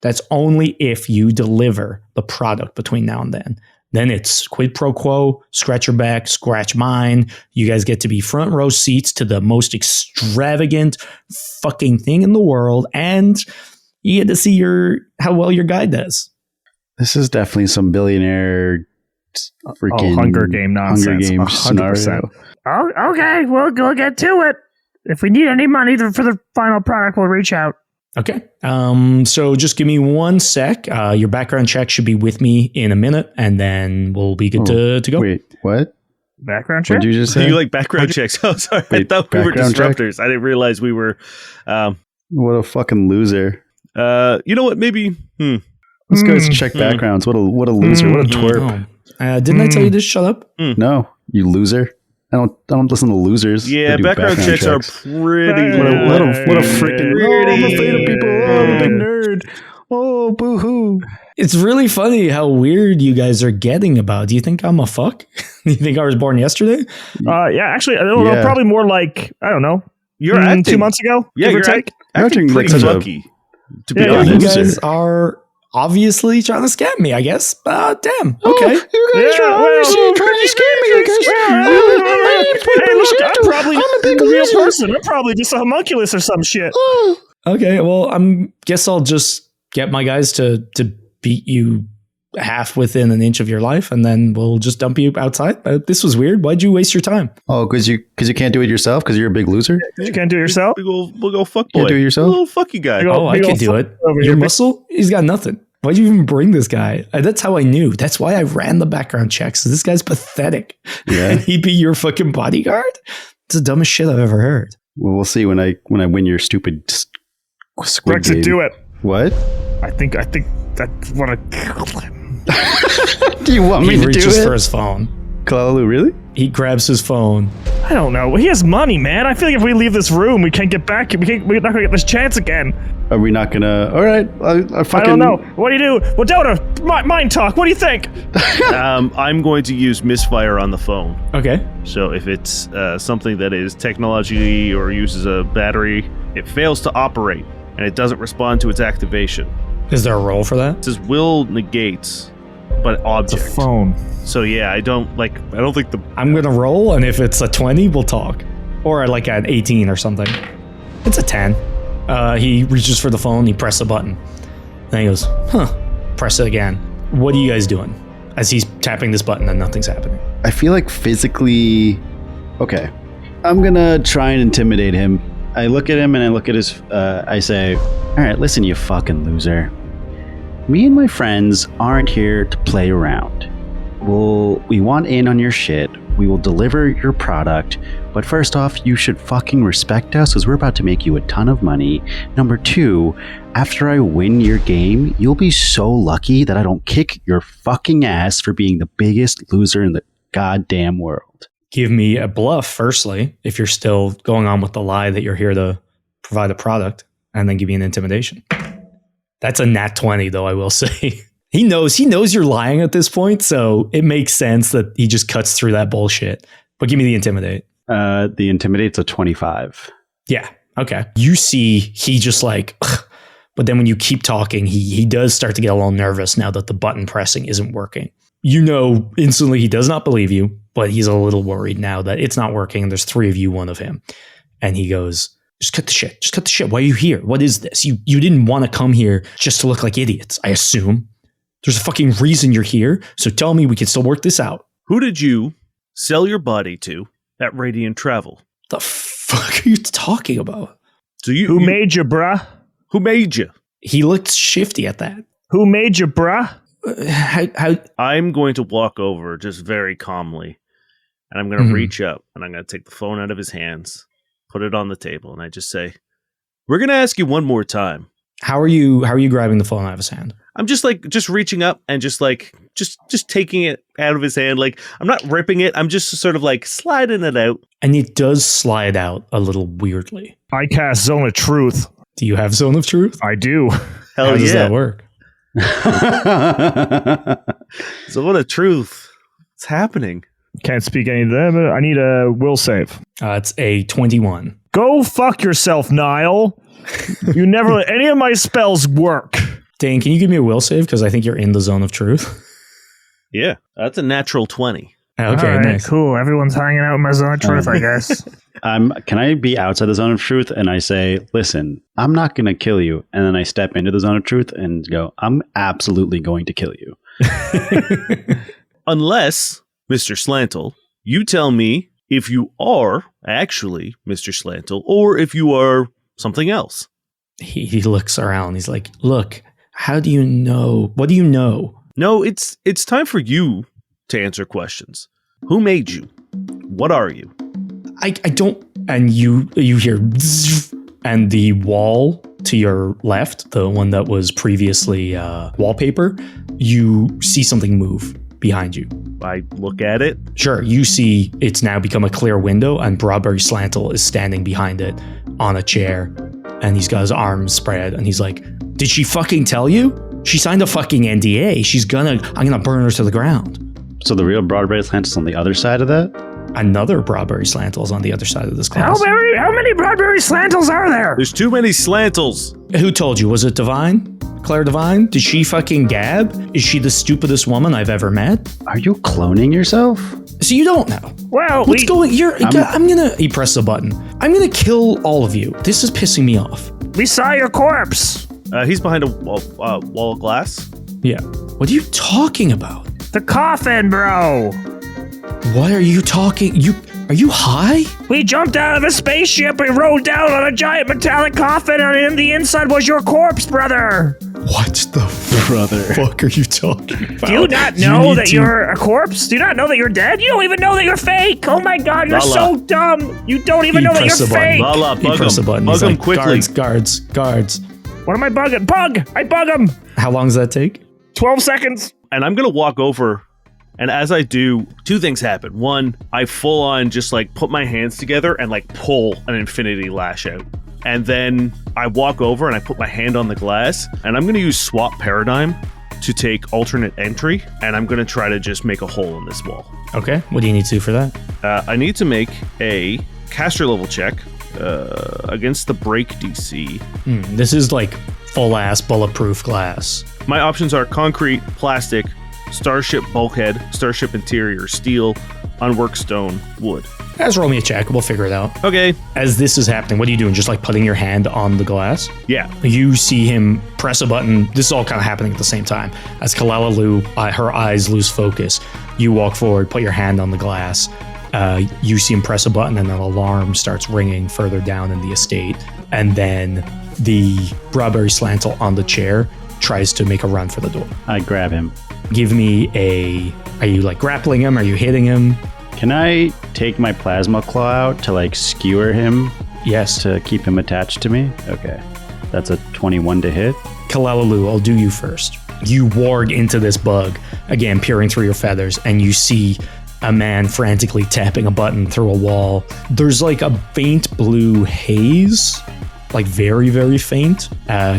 that's only if you deliver the product between now and then. Then it's quid pro quo, scratch your back, scratch mine. You guys get to be front row seats to the most extravagant fucking thing in the world. And you get to see how well your guy does. This is definitely some billionaire freaking Hunger Game nonsense. Hunger Game 100%. scenario. Oh, okay, we'll get to it. If we need any money for the final product, we'll reach out. Okay. So just give me 1 sec. Your background check should be with me in a minute, and then we'll be good to go. Wait, what? Background check? What did you just say? You like background checks? Oh, sorry. Wait, I thought we were background disruptors. I didn't realize we were. What a fucking loser. You know what? Maybe. Let's go check backgrounds. What a loser. What a twerp. Didn't I tell you to shut up? No, you loser. I don't listen to losers. Yeah, that do background checks are pretty. What a freaking. Oh, I'm afraid of people. Oh, I'm a big pretty- nerd. Oh, boo-hoo. It's really funny how weird you guys are getting about. Do you think I'm a fuck? Do you think I was born yesterday? Yeah, actually, I don't know. Probably more like, I don't know. You're acting 2 months ago? Yeah, give or you're take. acting like pretty such a- lucky. To be Yeah, You honest, guys are obviously trying to scam me, I guess. Damn. Okay. You guys are obviously trying to scam me, I guess. Hey, look, I'm probably a real person. I'm probably just a homunculus or some shit. Okay, well, guess I'll just get my guys to beat you half within an inch of your life, and then we'll just dump you outside. This was weird. Why'd you waste your time? Oh, because you can't do it yourself because you're a big loser? You can't do it yourself? we'll go fuck boy. Can't do it yourself? Little fucky guy. Big ol- Oh, I big can ol' do it. fuck over Your here. muscle? He's got nothing. Why'd you even bring this guy? That's how I knew. That's why I ran the background checks. This guy's pathetic. Yeah. And he'd be your fucking bodyguard? It's the dumbest shit I've ever heard. Well, we'll see when I win your stupid Squid Brexit, Game. do it. What? I think that's what I kill him. Do you want me He to do reaches it? for his phone. Kalalalu, really? He grabs his phone. I don't know. He has money, man. I feel like if we leave this room, we can't get back. We're not gonna get this chance again. Are we not gonna? All right, I fucking. I don't know. What do you do? Well, Dota, mind talk. What do you think? I'm going to use misfire on the phone. Okay. So if it's something that is technology or uses a battery, it fails to operate and it doesn't respond to its activation. Is there a role for that? It says will negates, but object. phone. So yeah, I don't think the I'm going to roll, and if it's a 20, we'll talk. Or like an 18 or something. It's a 10. He reaches for the phone, he presses a button. Then he goes, press it again. What are you guys doing? As he's tapping this button and nothing's happening. I feel like physically. Okay, I'm gonna try and intimidate him. I look at him and I look at his, I say, all right, listen, you fucking loser. Me and my friends aren't here to play around. We want in on your shit. We will deliver your product. But first off, you should fucking respect us because we're about to make you a ton of money. Number 2, after I win your game, you'll be so lucky that I don't kick your fucking ass for being the biggest loser in the goddamn world. Give me a bluff, firstly, if you're still going on with the lie that you're here to provide a product, and then give me an intimidation. That's a nat 20, though, I will say. He knows you're lying at this point, so it makes sense that he just cuts through that bullshit. But give me the intimidate. The intimidate's a 25. Yeah, okay. You see, he just like, but then when you keep talking, he does start to get a little nervous now that the button pressing isn't working. You know instantly he does not believe you, but he's a little worried now that it's not working and there's 3 of you, 1 of him. And he goes, just cut the shit. Just cut the shit. Why are you here? What is this? You didn't want to come here just to look like idiots, I assume. There's a fucking reason you're here, so tell me we can still work this out. Who did you sell your body to at Radiant Travel? The fuck are you talking about? So Who made you, bruh? Who made you? He looked shifty at that. Who made you, bruh? How I'm going to walk over just very calmly, and I'm going to reach up, and I'm going to take the phone out of his hands, put it on the table, and I just say, we're going to ask you one more time. How are you grabbing the phone out of his hand? I'm just reaching up and just taking it out of his hand. Like, I'm not ripping it. I'm just sort of like sliding it out. And it does slide out a little weirdly. I cast Zone of Truth. Do you have Zone of Truth? I do. Hell How does yeah. that work? Zone of Truth. It's happening. Can't speak any of them. I need a will save. It's a 21. Go fuck yourself, Niall. You never let any of my spells work. Dane, can you give me a will save? Because I think you're in the Zone of Truth. Yeah, that's a natural 20. Okay, All right, nice. cool. Everyone's hanging out in my Zone of Truth, I guess. Can I be outside the zone of truth? And I say, listen, I'm not going to kill you. And then I step into the zone of truth and go, I'm absolutely going to kill you. Unless, Mr. Slantle, you tell me if you are actually Mr. Slantle or if you are something else. He looks around. He's like, look, how do you know? What do you know? No, it's time for you to answer questions. Who made you? What are you? I don't. And you hear, and the wall to your left, the one that was previously wallpaper, you see something move behind you. I look at it. Sure, you see it's now become a clear window, and Broadberry Slantle is standing behind it on a chair, and he's got his arms spread, and he's like, did she fucking tell you? She signed a fucking NDA. I'm gonna burn her to the ground. So the real Broadberry Slantle's on the other side of that? Another Broadberry Slantle is on the other side of this class. How many Broadberry Slantles are there? There's too many Slantles. Who told you? Was it Divine? Claire Divine? Did she fucking gab? Is she the stupidest woman I've ever met? Are you cloning yourself? So you don't know. Well, What's going? I'm gonna. He pressed a button. I'm gonna kill all of you. This is pissing me off. we saw your corpse. He's behind a wall of glass. Yeah. What are you talking about? The coffin, bro. What are you talking? Are you high? We jumped out of a spaceship. We rode down on a giant metallic coffin, and in the inside was your corpse, brother. What the fuck are you talking about? Do you not know that you're a corpse? Do you not know that you're dead? You don't even know that you're fake. Oh my god, you're so dumb. You don't even know that you're fake. Lala, bug him. Bug him quickly. Guards. What am I bugging? Bug! I bug him. How long does that take? 12 seconds. And I'm going to walk over, and as I do, two things happen. One, I full on just like put my hands together and like pull an infinity lash out. And then I walk over and I put my hand on the glass, and I'm going to use swap paradigm to take alternate entry, and I'm going to try to just make a hole in this wall. Okay. What do you need to do for that? I need to make a caster level check against the break DC. This is like full-ass bulletproof glass. My options are concrete, plastic, starship bulkhead, starship interior, steel, unworked stone, wood. Guys, roll me a check. We'll figure it out. Okay. As this is happening, what are you doing? Just like putting your hand on the glass? Yeah. You see him press a button. This is all kind of happening at the same time. As Kalalalu, her eyes lose focus, you walk forward, put your hand on the glass, You see him press a button and an alarm starts ringing further down in the estate. And then the Broadberry Slantle on the chair tries to make a run for the door. I grab him. Give me are you like grappling him? Are you hitting him? Can I take my plasma claw out to like skewer him? Yes. To keep him attached to me? Okay. That's a 21 to hit. Kalalalu, I'll do you first. You warg into this bug, again peering through your feathers, and you see a man frantically tapping a button through a wall. There's like a faint blue haze, like very, very faint.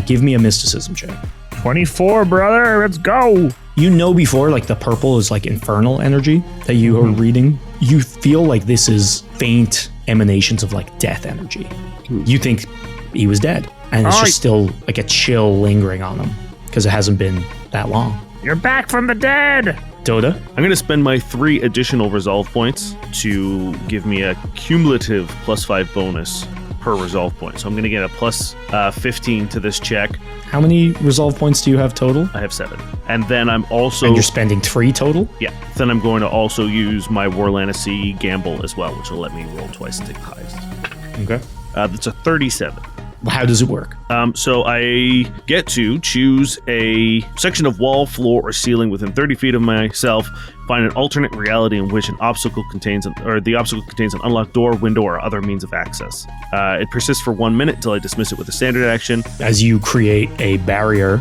Give me a mysticism check. 24, brother. Let's go. You know before, like the purple is like infernal energy that you are reading. You feel like this is faint emanations of like death energy. You think he was dead, and it's just still like a chill lingering on him because it hasn't been that long. You're back from the dead. Dota? I'm going to spend my 3 additional resolve points to give me a cumulative +5 bonus per resolve point. So I'm going to get a plus 15 to this check. How many resolve points do you have total? I have 7. And then I'm also... And you're spending 3 total? Yeah. Then I'm going to also use my Warlancy gamble as well, which will let me roll twice and take the highest. Okay. That's a 37. How does it work? So I get to choose a section of wall, floor, or ceiling within 30 feet of myself, find an alternate reality in which the obstacle contains an unlocked door, window, or other means of access. It persists for 1 minute until I dismiss it with a standard action. As you create a barrier,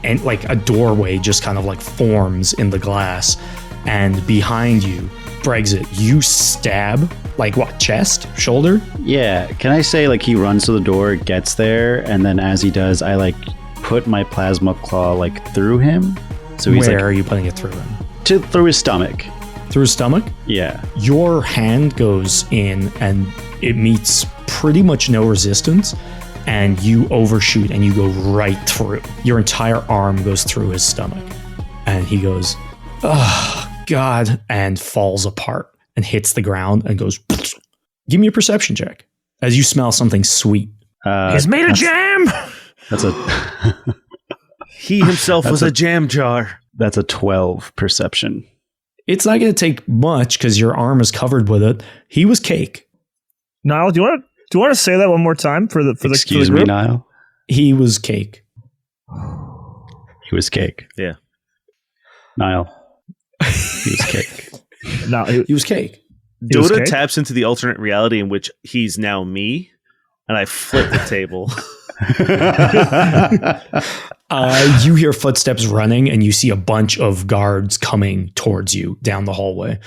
and like a doorway just kind of like forms in the glass, and behind you, Brexit, you stab, like what, chest, shoulder? Yeah, can I say like he runs to the door, gets there, and then as he does, I like put my plasma claw like through him. So he's Where like, are you putting it through him? through his stomach. Through his stomach? Yeah. Your hand goes in and it meets pretty much no resistance, and you overshoot and you go right through. Your entire arm goes through his stomach. And he goes, "Oh, God," and falls apart and hits the ground and goes, give me a perception check as you smell something sweet. He's made a jam. That's a He himself was a jam jar. That's a 12 perception. It's not going to take much because your arm is covered with it. He was cake. Niall, do you want to say that one more time for the Excuse group? me, Niall. He was cake. He was cake. Yeah. Niall. He was cake. No, He was cake. Dota taps into the alternate reality in which he's now me, and I flip the table. You hear footsteps running, and you see a bunch of guards coming towards you down the hallway.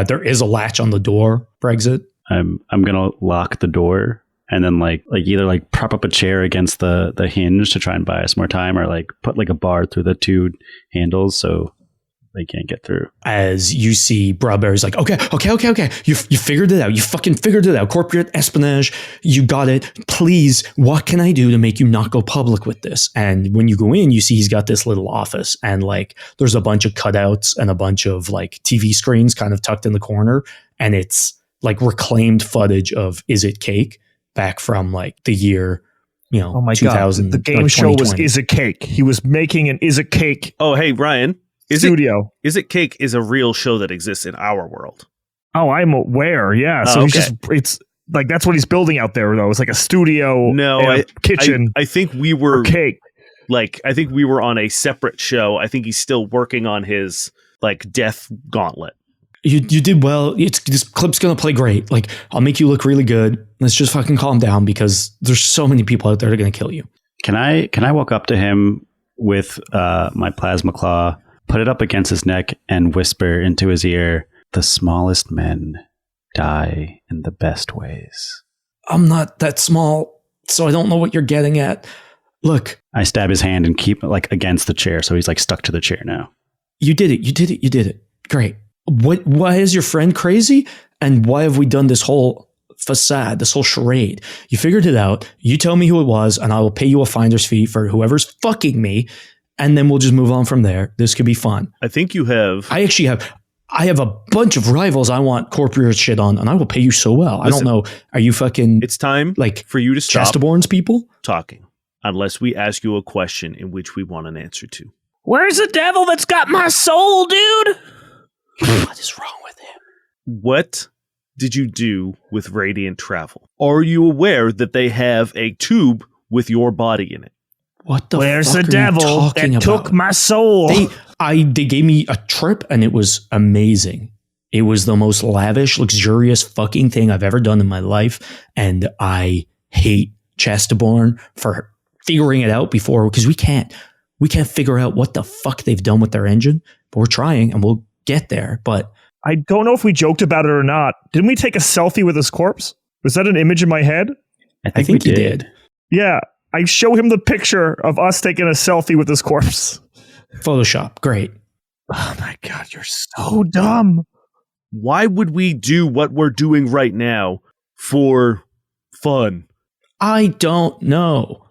There is a latch on the door, Brexit. I'm gonna lock the door and then like either like prop up a chair against the hinge to try and buy us more time, or like put like a bar through the 2 handles so they can't get through. As you see Broadberry's like, okay. You figured it out. You fucking figured it out. Corporate espionage. You got it. Please, what can I do to make you not go public with this? And when you go in, you see he's got this little office, and like there's a bunch of cutouts and a bunch of like TV screens kind of tucked in the corner. And it's like reclaimed footage of Is It Cake back from like the year, oh my 2000. God. The game show was Is It Cake. He was making an Is It Cake. Oh, hey, Ryan. Is It Cake is a real show that exists in our world. Oh, I'm aware. Yeah. So it's like that's what he's building out there, though. It's like a studio, kitchen. I think we were cake. I think we were on a separate show. I think he's still working on his like death gauntlet. You did well. This clip's gonna play great. Like I'll make you look really good. Let's just fucking calm down because there's so many people out there that are gonna kill you. Can I walk up to him with my plasma claw, put it up against his neck, and whisper into his ear, "The smallest men die in the best ways." I'm not that small, so I don't know what you're getting at. Look. I stab his hand and keep it like against the chair, so he's like stuck to the chair now. You did it. Great. Why is your friend crazy? And why have we done this whole facade, this whole charade? You figured it out. You tell me who it was, and I will pay you a finder's fee for whoever's fucking me. And then we'll just move on from there. This could be fun. I think you have... I have a bunch of rivals I want corporate shit on, and I will pay you so well. Listen, I don't know. Are you fucking... It's time like for you to stop Chastaborn's people talking, unless we ask you a question in which we want an answer to. Where's the devil that's got my soul, dude? What is wrong with him? What did you do with Radiant Travel? Are you aware that they have a tube with your body in it? What the Where's fuck the are you devil talking that about? took my soul? They gave me a trip and it was amazing. It was the most lavish, luxurious fucking thing I've ever done in my life. And I hate Chesterborn for figuring it out before, because we can't figure out what the fuck they've done with their engine, but we're trying and we'll get there. But I don't know if we joked about it or not. Didn't we take a selfie with his corpse? Was that an image in my head? I think you did. Yeah. I show him the picture of us taking a selfie with his corpse. Photoshop. Great. Oh my God, you're so dumb. Why would we do what we're doing right now for fun? I don't know.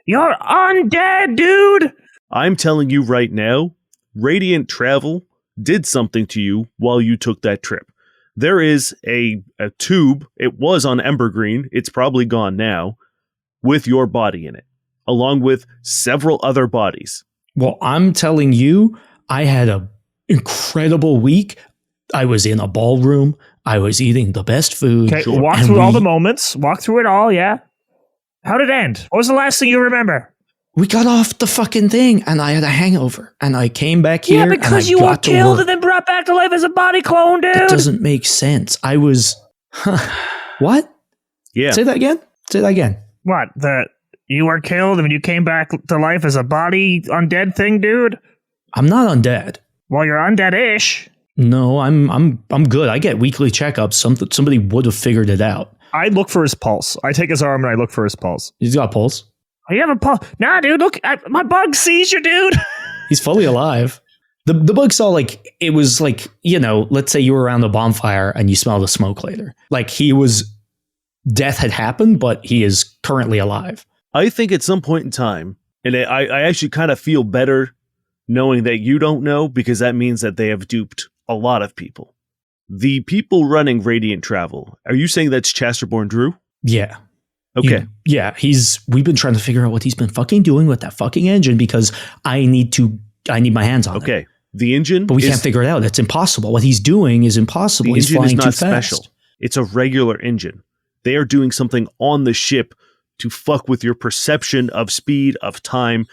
You're undead, dude. I'm telling you right now, Radiant Travel did something to you while you took that trip. There is a tube. It was on Embergreen. It's probably gone now, with your body in it, along with several other bodies. Well, I'm telling you, I had an incredible week. I was in a ballroom. I was eating the best food. Okay, walk through all the moments. Walk through it all, yeah? How did it end? What was the last thing you remember? We got off the fucking thing and I had a hangover and I came back here. Yeah, because you were killed and then brought back to life as a body clone, dude. That doesn't make sense. I was... What? Yeah. Say that again. What? You were killed and you came back to life as a body undead thing, dude? I'm not undead. Well, you're undead-ish. No, I'm good. I get weekly checkups. Somebody would have figured it out. I look for his pulse. I take his arm and I look for his pulse. He's got a pulse. Oh, you have a pulse? Nah, dude, look. My bug sees you, dude. He's fully alive. The bug saw, like, it was like, let's say you were around the bonfire and you smell the smoke later. Like, death had happened, but he is currently alive. I think at some point in time, and I actually kind of feel better knowing that you don't know, because that means that they have duped a lot of people. The people running Radiant Travel, are you saying that's Chesterborn Drew? Yeah. Okay. We've been trying to figure out what he's been fucking doing with that fucking engine, because I need my hands on it. Okay. The engine, but we can't figure it out. It's impossible. What he's doing is impossible. The he's engine flying is not too fast. special. It's a regular engine. They are doing something on the ship to fuck with your perception of speed, of time,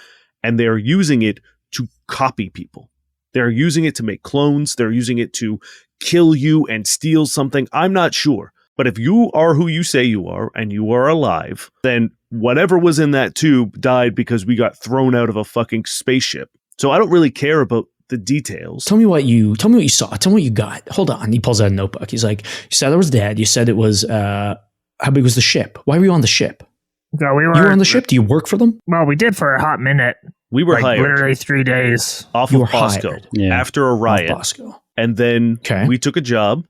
and they are using it to copy people. They're using it to make clones. They're using it to kill you and steal something. I'm not sure. But if you are who you say you are and you are alive, then whatever was in that tube died because we got thrown out of a fucking spaceship. So I don't really care about the details. Tell me what you saw. Tell me what you got. Hold on. He pulls out a notebook. He's like, you said it was dead. You said it was, how big was the ship? Why were you on the ship? No, you were on the ship? Do you work for them? Well, we did for a hot minute. We were hired. Literally 3 days. Off of Bosco. Yeah. After a riot. Bosco. And then we took a job.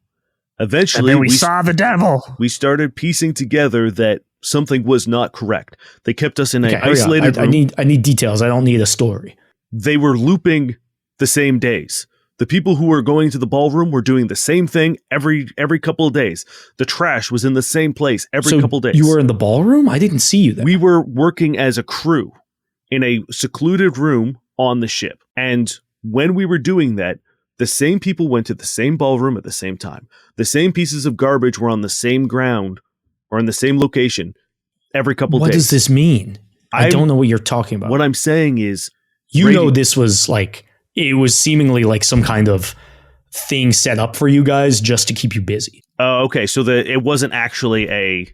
Eventually, and then we saw the devil. We started piecing together that something was not correct. They kept us in an isolated room. I need details. I don't need a story. They were looping the same days. The people who were going to the ballroom were doing the same thing every couple of days. The trash was in the same place every couple of days. You were in the ballroom? I didn't see you there. We were working as a crew in a secluded room on the ship. And when we were doing that, the same people went to the same ballroom at the same time. The same pieces of garbage were on the same ground or in the same location every couple of days. What does this mean? I don't know what you're talking about. What I'm saying is... this was like... It was seemingly like some kind of thing set up for you guys just to keep you busy. Oh, okay. So it wasn't actually a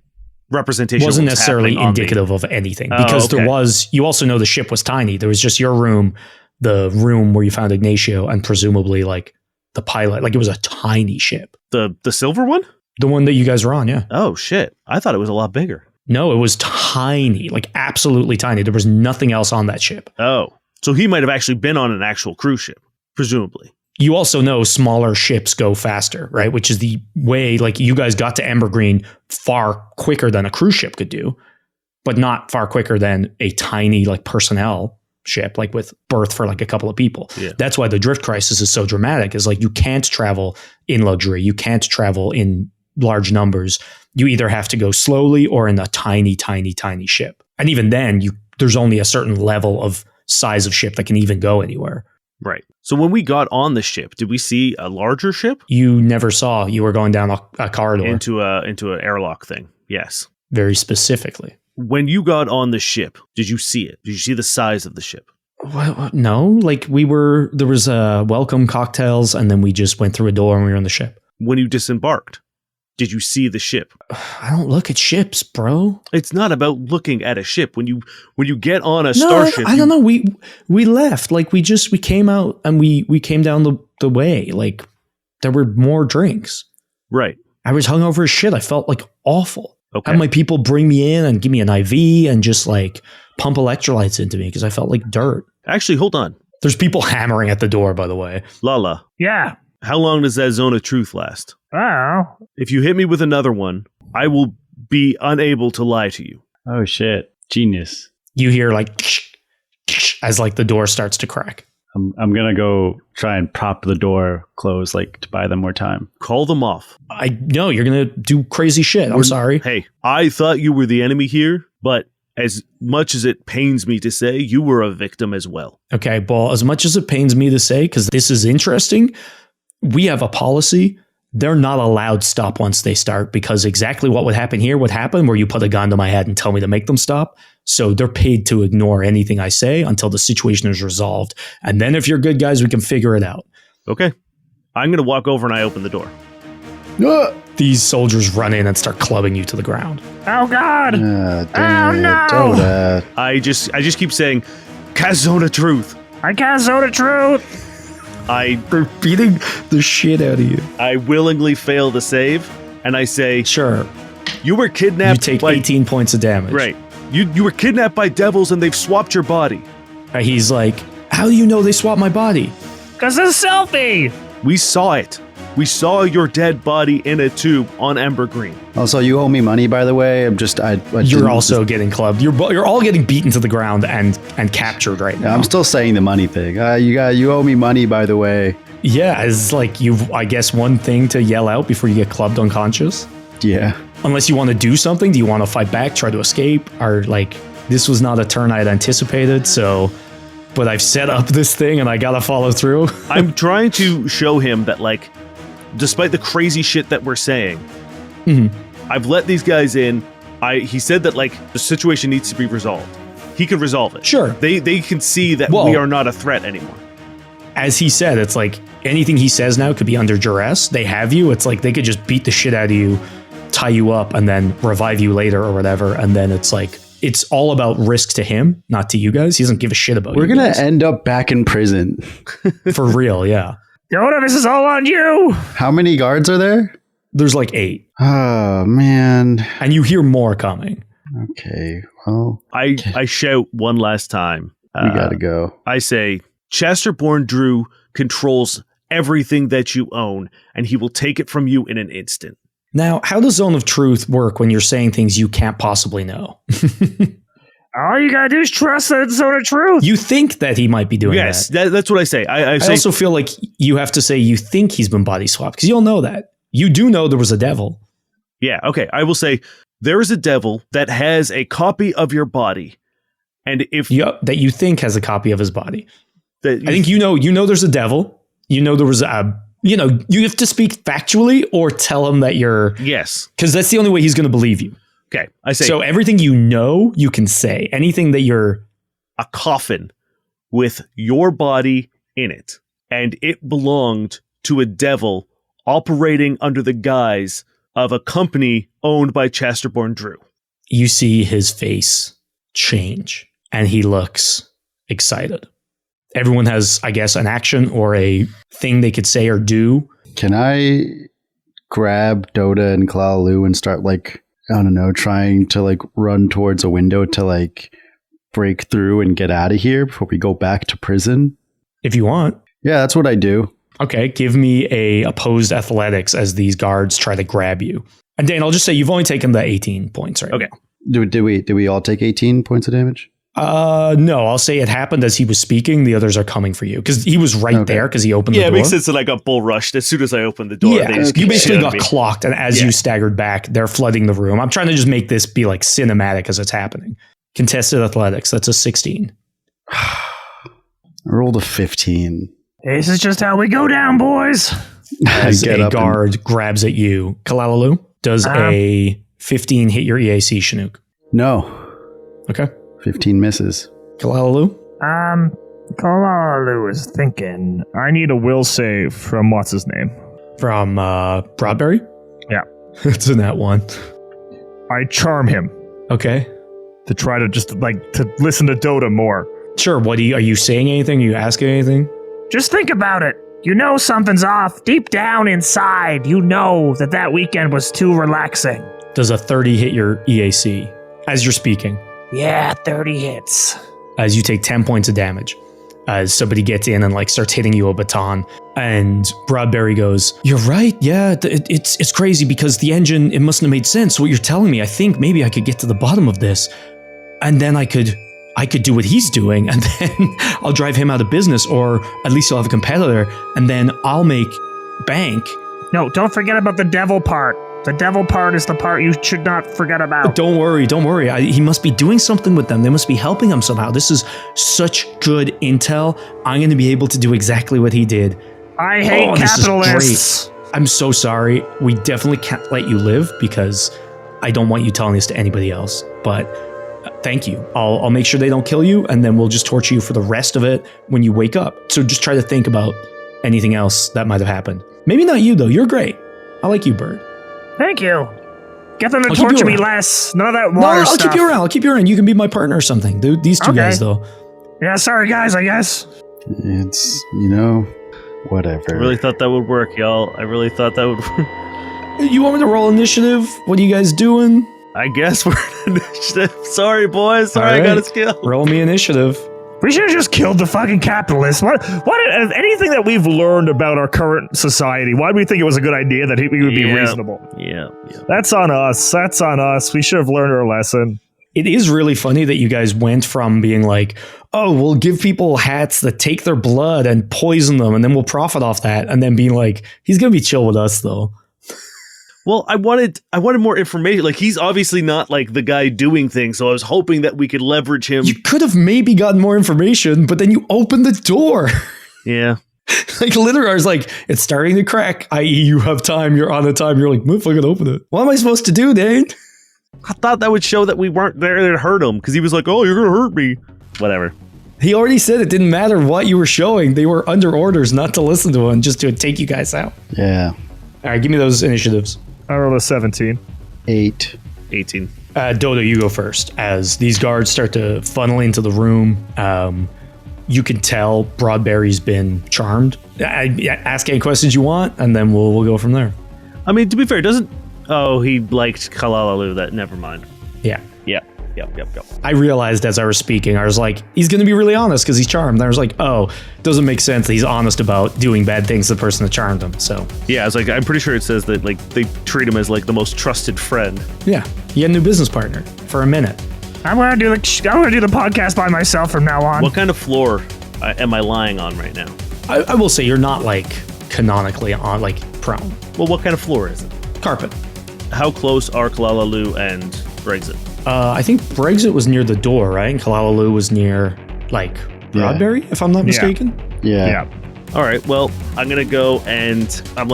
representation. It wasn't necessarily indicative of anything, because there was... You also know the ship was tiny. There was just your room, the room where you found Ignacio, and presumably like the pilot. Like, it was a tiny ship. The silver one? The one that you guys were on, yeah. Oh, shit. I thought it was a lot bigger. No, it was tiny, like absolutely tiny. There was nothing else on that ship. Oh, so he might have actually been on an actual cruise ship, presumably. You also know smaller ships go faster, right? Which is the way, like, you guys got to Embergreen far quicker than a cruise ship could do, but not far quicker than a tiny, like, personnel ship, like with berth for like a couple of people. Yeah. That's why the drift crisis is so dramatic, is like, you can't travel in luxury. You can't travel in large numbers. You either have to go slowly or in a tiny, tiny, tiny ship. And even then, there's only a certain level of size of ship that can even go anywhere. Right. So when we got on the ship, did we see a larger ship? You never saw. You were going down a corridor. Into an airlock thing. Yes. Very specifically. When you got on the ship, did you see it? Did you see the size of the ship? What? No, like there was welcome cocktails, and then we just went through a door and we were on the ship. When you disembarked, did you see the ship? I don't look at ships, bro. It's not about looking at a ship. When you get on a starship, I don't know. We left. Like we came out and we came down the way. Like there were more drinks. Right. I was hungover as shit. I felt like awful. Okay. Had my people bring me in and give me an IV and just like pump electrolytes into me because I felt like dirt. Actually, hold on. There's people hammering at the door, by the way. Lala, Yeah. how long does that zone of truth last? Oh. If you hit me with another one, I will be unable to lie to you. Oh shit. Genius. You hear like as like the door starts to crack. I'm gonna go try and prop the door closed, like to buy them more time. Call them off. I know you're going to do crazy shit. I'm sorry. Hey, I thought you were the enemy here, but as much as it pains me to say, you were a victim as well. Okay, well, as much as it pains me to say, because this is interesting, we have a policy. They're not allowed stop once they start because exactly what would happen here would happen where you put a gun to my head and tell me to make them stop. So they're paid to ignore anything I say until the situation is resolved. And then if you're good guys, we can figure it out. Okay. I'm going to walk over and I open the door. These soldiers run in and start clubbing you to the ground. Oh, God. Damn it, no! Dota. I just keep saying, cast zone of truth. I can't know the truth. They're beating the shit out of you. I willingly fail the save, and I say, Sure. you were You kidnapped take by... 18 points of damage. Right. You were kidnapped by devils and they've swapped your body. He's like, how do you know they swapped my body? Because it's a selfie. We saw it. We saw your dead body in a tube on Ember Green. Also, you owe me money, by the way. I You're didn't- also getting clubbed. You're all getting beaten to the ground and captured right now. I'm still saying the money thing. You owe me money, by the way. Yeah, it's like I guess one thing to yell out before you get clubbed unconscious. Yeah. Unless you want to do something. Do you want to fight back, try to escape? Or like, this was not a turn I had anticipated, but I've set up this thing and I gotta follow through. I'm trying to show him that, like, despite the crazy shit that we're saying, I've let these guys in. He said that, like, the situation needs to be resolved. He can resolve it. Sure. They can see that Well- we are not a threat anymore. As he said, it's like anything he says now could be under duress. They have you. It's like they could just beat the shit out of you, tie you up, and then revive you later or whatever. And then it's like, it's all about risk to him, not to you guys. He doesn't give a shit about We're you going guys. to end up back in prison. For real, yeah. Yoda, this is all on you. How many guards are there? There's like 8. Oh, man. And you hear more coming. Okay. Well, I shout one last time. we got to go. I say, Chesterborn Drew controls everything that you own, and he will take it from you in an instant. Now, how does Zone of Truth work when you're saying things you can't possibly know? All you gotta do is trust the zone of truth. You think that he might be doing Yes, that. that's what I say. I I say, also feel like you have to say you think he's been body swapped because you'll know that. You do know there was a devil. yeah, okay. I will say, there is a devil that has a copy of your body, and if That you think has a copy of his body. that I think you know there's a devil. You know there was a, you have to speak factually or tell him that you're, yes, because that's the only way he's going to believe you. okay. I say, So everything you know, you can say. Anything that you're, a coffin with your body in it, and it belonged to a devil operating under the guise of a company owned by Chesterborn Drew. you see his face change and he looks excited. Everyone has, I guess, an action or a thing they could say or do. Can I grab Dota and Kalalalu and start, like, I don't know, trying to, like, run towards a window to, like, break through and get out of here before we go back to prison? If you want. Yeah, that's what I do. Okay, give me a opposed athletics as these guards try to grab you. And Dan, I'll just say you've only taken the 18 points right Okay. now. Did we all take 18 points of damage? No, I'll say it happened as he was speaking. The others are coming for you because he was right Okay. there because he opened Yeah, the it door. makes sense that I got bull rushed as soon as I opened the door. Yeah, They just you keep basically shitting got me. clocked, and as Yeah. you staggered back, they're flooding the room. I'm trying to just make this be like cinematic as it's happening. Contested athletics, that's a 16. I rolled a 15. This is just how we go down, boys. As Get a up guard grabs at you. Kalalalu, does a 15 hit your EAC, Chinook? No. Okay. 15 misses. Kalalalu? Kalalalu is thinking. I need a will save from what's his name? From Broadberry? Yeah. It's in that one. I charm him Okay. to try to just to listen to Dota more. Sure. Are you saying anything? Are you asking anything? Just think about it. You know something's off. Deep down inside, you know that weekend was too relaxing. Does a 30 hit your EAC as you're speaking? Yeah, 30 hits. As you take 10 points of damage. As somebody gets in and starts hitting you a baton. And Broadberry goes, "You're right. Yeah, it's crazy because the engine, it mustn't have made sense. What you're telling me, I think maybe I could get to the bottom of this. And then I could do what he's doing, and then I'll drive him out of business, or at least I'll have a competitor, and then I'll make bank." No, don't forget about the devil part. The devil part is the part you should not forget about. Don't worry. He must be doing something with them. They must be helping him somehow. This is such good intel. I'm going to be able to do exactly what he did. I hate capitalists. Great. I'm so sorry. We definitely can't let you live because I don't want you telling this to anybody else. But thank you. I'll make sure they don't kill you, and then we'll just torture you for the rest of it when you wake up. So just try to think about anything else that might have happened. Maybe not you, though. You're great. I like you, Bird. Thank you. Get them to I'll keep torture you me around. less. None of that water I'll stuff. keep you around. I'll keep you around. You can be my partner or something. These two guys, though. Yeah, sorry guys, I guess. It's, whatever. I really thought that would work, y'all. I really thought that would work. You want me to roll initiative? What are you guys doing? I guess we're in initiative. Sorry, boys. Sorry, All right. I got a skill. Roll me initiative. We should have just killed the fucking capitalists. What anything that we've learned about our current society, why do we think it was a good idea that we would be reasonable? Yeah. That's on us. We should have learned our lesson. It is really funny that you guys went from being like, oh, we'll give people hats that take their blood and poison them, and then we'll profit off that, and then being like, he's going to be chill with us, though. Well, I wanted more information. He's obviously not the guy doing things, so I was hoping that we could leverage him. You could have maybe gotten more information, but then you opened the door. Yeah. Literally, I was like, it's starting to crack, i.e. you have time, you're on the time, you're like, move, fucking open it. What am I supposed to do, Dane? I thought that would show that we weren't there to hurt him, because he was like, oh, you're going to hurt me. Whatever. He already said it didn't matter what you were showing. They were under orders not to listen to him, just to take you guys out. Yeah. All right, give me those initiatives. I rolled a 17. 8. 18. Dota, you go first. As these guards start to funnel into the room, you can tell Broadberry's been charmed. Ask any questions you want, and then we'll go from there. I mean, to be fair, he liked Kalalalu. Never mind. Yeah. Yep. I realized as I was speaking, I was like, he's going to be really honest because he's charmed. And I was like, oh, doesn't make sense that he's honest about doing bad things to the person that charmed him. So Yeah, I was like, I'm pretty sure it says that they treat him as the most trusted friend. yeah, he had a new business partner for a minute. I'm gonna do the podcast by myself from now on. What kind of floor am I lying on right now? I will say you're not canonically on prone. Well, what kind of floor is it? Carpet. How close are Kalalalu and Brexit? I think Brexit was near the door, right? And Kalalalu was near Broadberry, if I'm not mistaken. Yeah. All right, well, I'm going to go and I'm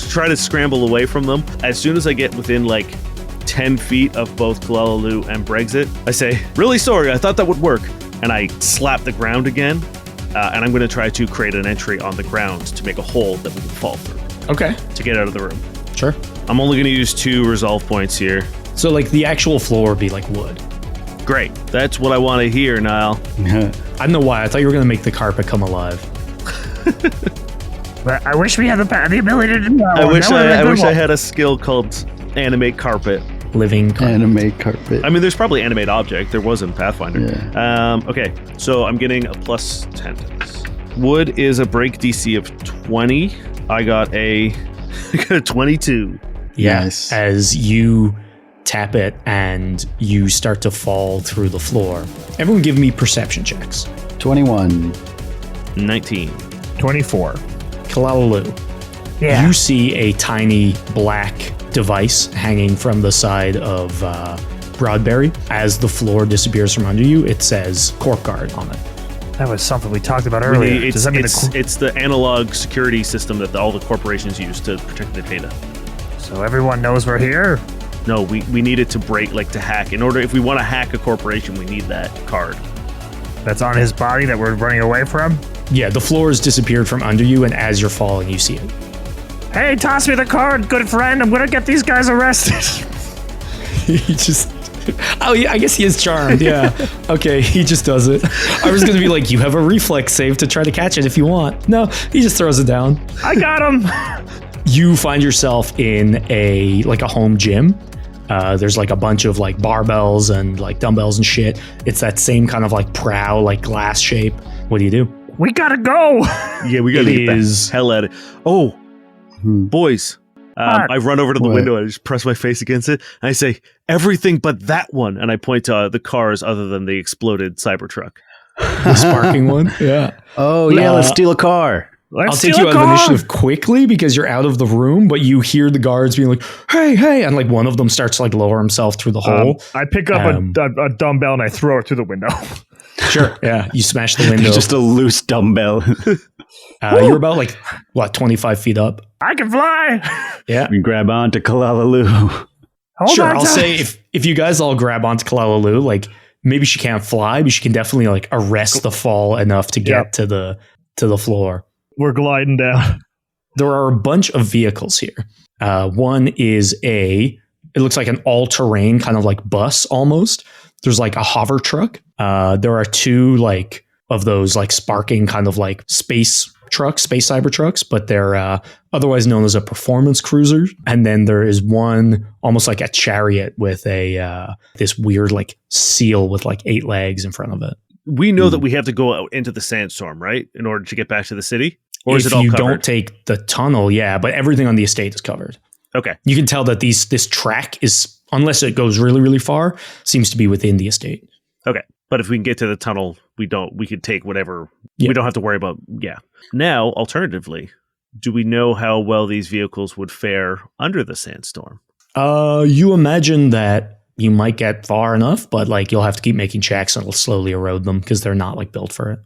try to scramble away from them. As soon as I get within 10 feet of both Kalalalu and Brexit, I say, really sorry, I thought that would work. And I slap the ground again, and I'm going to try to create an entry on the ground to make a hole that we can fall through. Okay. To get out of the room. Sure. I'm only going to use 2 resolve points here. So the actual floor would be wood. Great. That's what I want to hear, Niall. I don't know why. I thought you were going to make the carpet come alive. But I wish we had the ability to do that. I wish I had a skill called animate carpet. Living carpet. Animate carpet. I mean, there's probably animate object. There was in Pathfinder. Yeah. Okay, so I'm getting a plus 10 to this. Wood is a break DC of 20. I got a 22. Yeah. Nice. As you tap it and you start to fall through the floor. Everyone give me perception checks. 21. 19. 24. Kalalalu. Yeah. You see a tiny black device hanging from the side of Broadberry. As the floor disappears from under you, it says Corp Guard on it. That was something we talked about earlier. It's the analog security system that all the corporations use to protect their data. So everyone knows we're here? No, we need it to break, like to hack. If we want to hack a corporation, we need that card. That's on his body that we're running away from? Yeah, the floor has disappeared from under you, and as you're falling, you see it. Hey, toss me the card, good friend. I'm gonna get these guys arrested. He just... Oh, yeah, I guess he is charmed, yeah. Okay, he just does it. I was going to be like, you have a reflex save to try to catch it if you want. No, he just throws it down. I got him. You find yourself in a home gym. There's like a bunch of like barbells and like dumbbells and shit. It's that same kind of like prow, like glass shape. What do you do? We gotta go. Yeah, we gotta get the hell at it. Oh, boys. I run over to the window and I just press my face against it. And I say, everything but that one. And I point to the cars other than the exploded Cybertruck. The sparking one? Yeah. Oh, yeah, let's steal a car. I'll take you out of initiative quickly because you're out of the room, but you hear the guards being like, hey, and like one of them starts to like lower himself through the hole. I pick up a dumbbell and I throw it through the window. Sure, yeah. You smash the window. Just a loose dumbbell. You're about 25 feet up. I can fly. Yeah. We grab onto Kalalalu. Sure, I'll say if you guys all grab onto Kalalalu, like maybe she can't fly, but she can definitely like arrest the fall enough to get to the floor. We're gliding down. There are a bunch of vehicles here. One is it looks like an all-terrain kind of like bus almost. There's like a hover truck. There are two like of those like sparking kind of like space cyber trucks, but they're otherwise known as a performance cruiser. And then there is one almost like a chariot with this weird like seal with like 8 legs in front of it. We know that we have to go out into the sandstorm, right? In order to get back to the city? Or is if it all you covered? don't take the tunnel, yeah, but everything on the estate is covered. Okay. You can tell that this track is, unless it goes really, really far, seems to be within the estate. Okay. But if we can get to the tunnel, we could take whatever. Yeah. We don't have to worry about, Now, alternatively, do we know how well these vehicles would fare under the sandstorm? You imagine that you might get far enough, but like you'll have to keep making checks and it'll slowly erode them because they're not like built for it.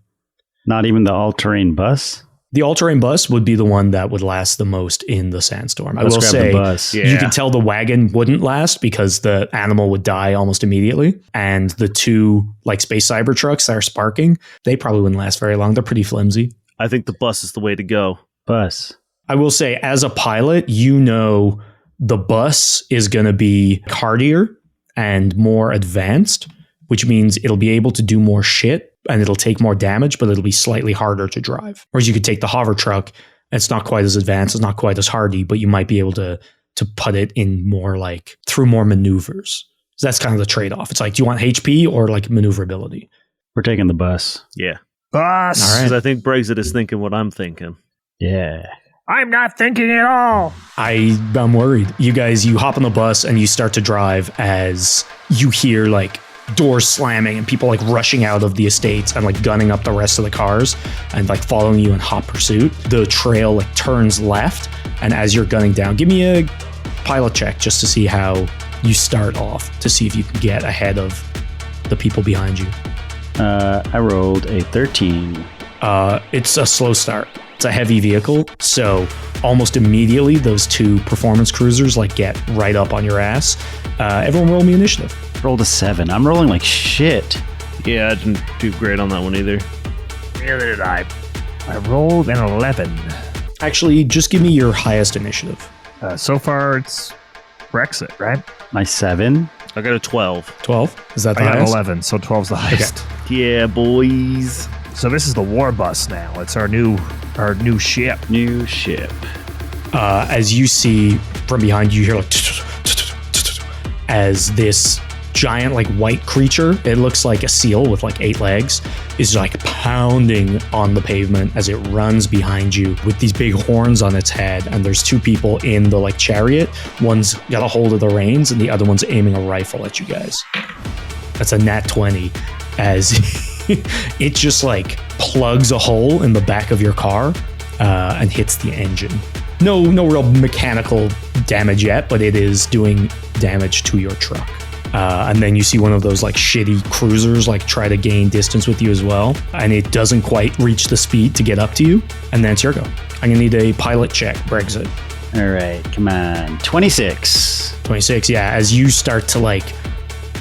Not even the all-terrain bus? The all-terrain bus would be the one that would last the most in the sandstorm. I will say, the bus. You can tell the wagon wouldn't last because the animal would die almost immediately. And the two like space cyber trucks that are sparking, they probably wouldn't last very long. They're pretty flimsy. I think the bus is the way to go. Bus. I will say, as a pilot, you know the bus is going to be hardier and more advanced, which means it'll be able to do more shit and it'll take more damage, but it'll be slightly harder to drive. Whereas you could take the hover truck, and it's not quite as advanced, it's not quite as hardy, but you might be able to put it in more like through more maneuvers. So that's kind of the trade-off. It's like, do you want HP or like maneuverability? We're taking the bus. Yeah. Bus. All right. Because I think Brexit is thinking what I'm thinking. Yeah. I'm not thinking at all. I'm worried. You guys, you hop on the bus and you start to drive as you hear like doors slamming and people like rushing out of the estates and like gunning up the rest of the cars and like following you in hot pursuit. The trail like turns left, and as you're gunning down, give me a pilot check just to see how you start off, to see if you can get ahead of the people behind you. I rolled a 13. It's a slow start. It's a heavy vehicle, so almost immediately those two performance cruisers like get right up on your ass. Everyone roll me initiative. Rolled a 7. I'm rolling like shit. Yeah, I didn't do great on that one either. Neither did I. I rolled an 11. Actually, just give me your highest initiative. So far, it's Brexit, right? My 7. I got a 12. 12? Is that the I got an highest? 11, so 12's the highest. Yeah, boys. So this is the war bus now. It's our new ship. New ship. As you see from behind you, hear like as this giant like white creature, it looks like a seal with like 8 legs, is like pounding on the pavement as it runs behind you with these big horns on its head. And there's 2 people in the like chariot. One's got a hold of the reins and the other one's aiming a rifle at you guys. That's a nat 20 as it just like plugs a hole in the back of your car and hits the engine. No real mechanical damage yet, but it is doing damage to your truck. And then you see one of those like shitty cruisers like try to gain distance with you as well. And it doesn't quite reach the speed to get up to you. And then it's your go. I'm going to need a pilot check, Brexit. All right, come on. 26. 26, yeah. As you start to like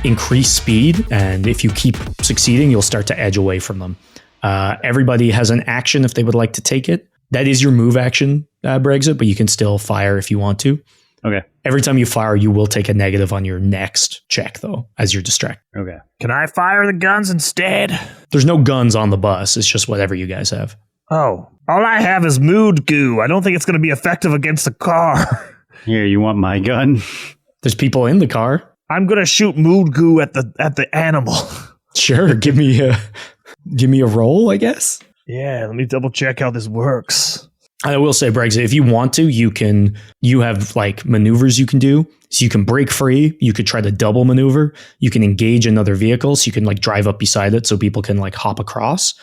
increase speed, and if you keep succeeding, you'll start to edge away from them. Everybody has an action if they would like to take it. That is your move action, Brexit, but you can still fire if you want to. Okay. Every time you fire, you will take a negative on your next check, though, as you're distracted. Okay. Can I fire the guns instead? There's no guns on the bus. It's just whatever you guys have. Oh, all I have is mood goo. I don't think it's going to be effective against the car. Here, you want my gun? There's people in the car. I'm going to shoot mood goo at the animal. Sure, give me a roll, I guess. Yeah, let me double check how this works. I will say, Brexit, if you want to, you have like maneuvers you can do. So you can break free. You could try to double maneuver. You can engage another vehicle. So you can like drive up beside it so people can like hop across.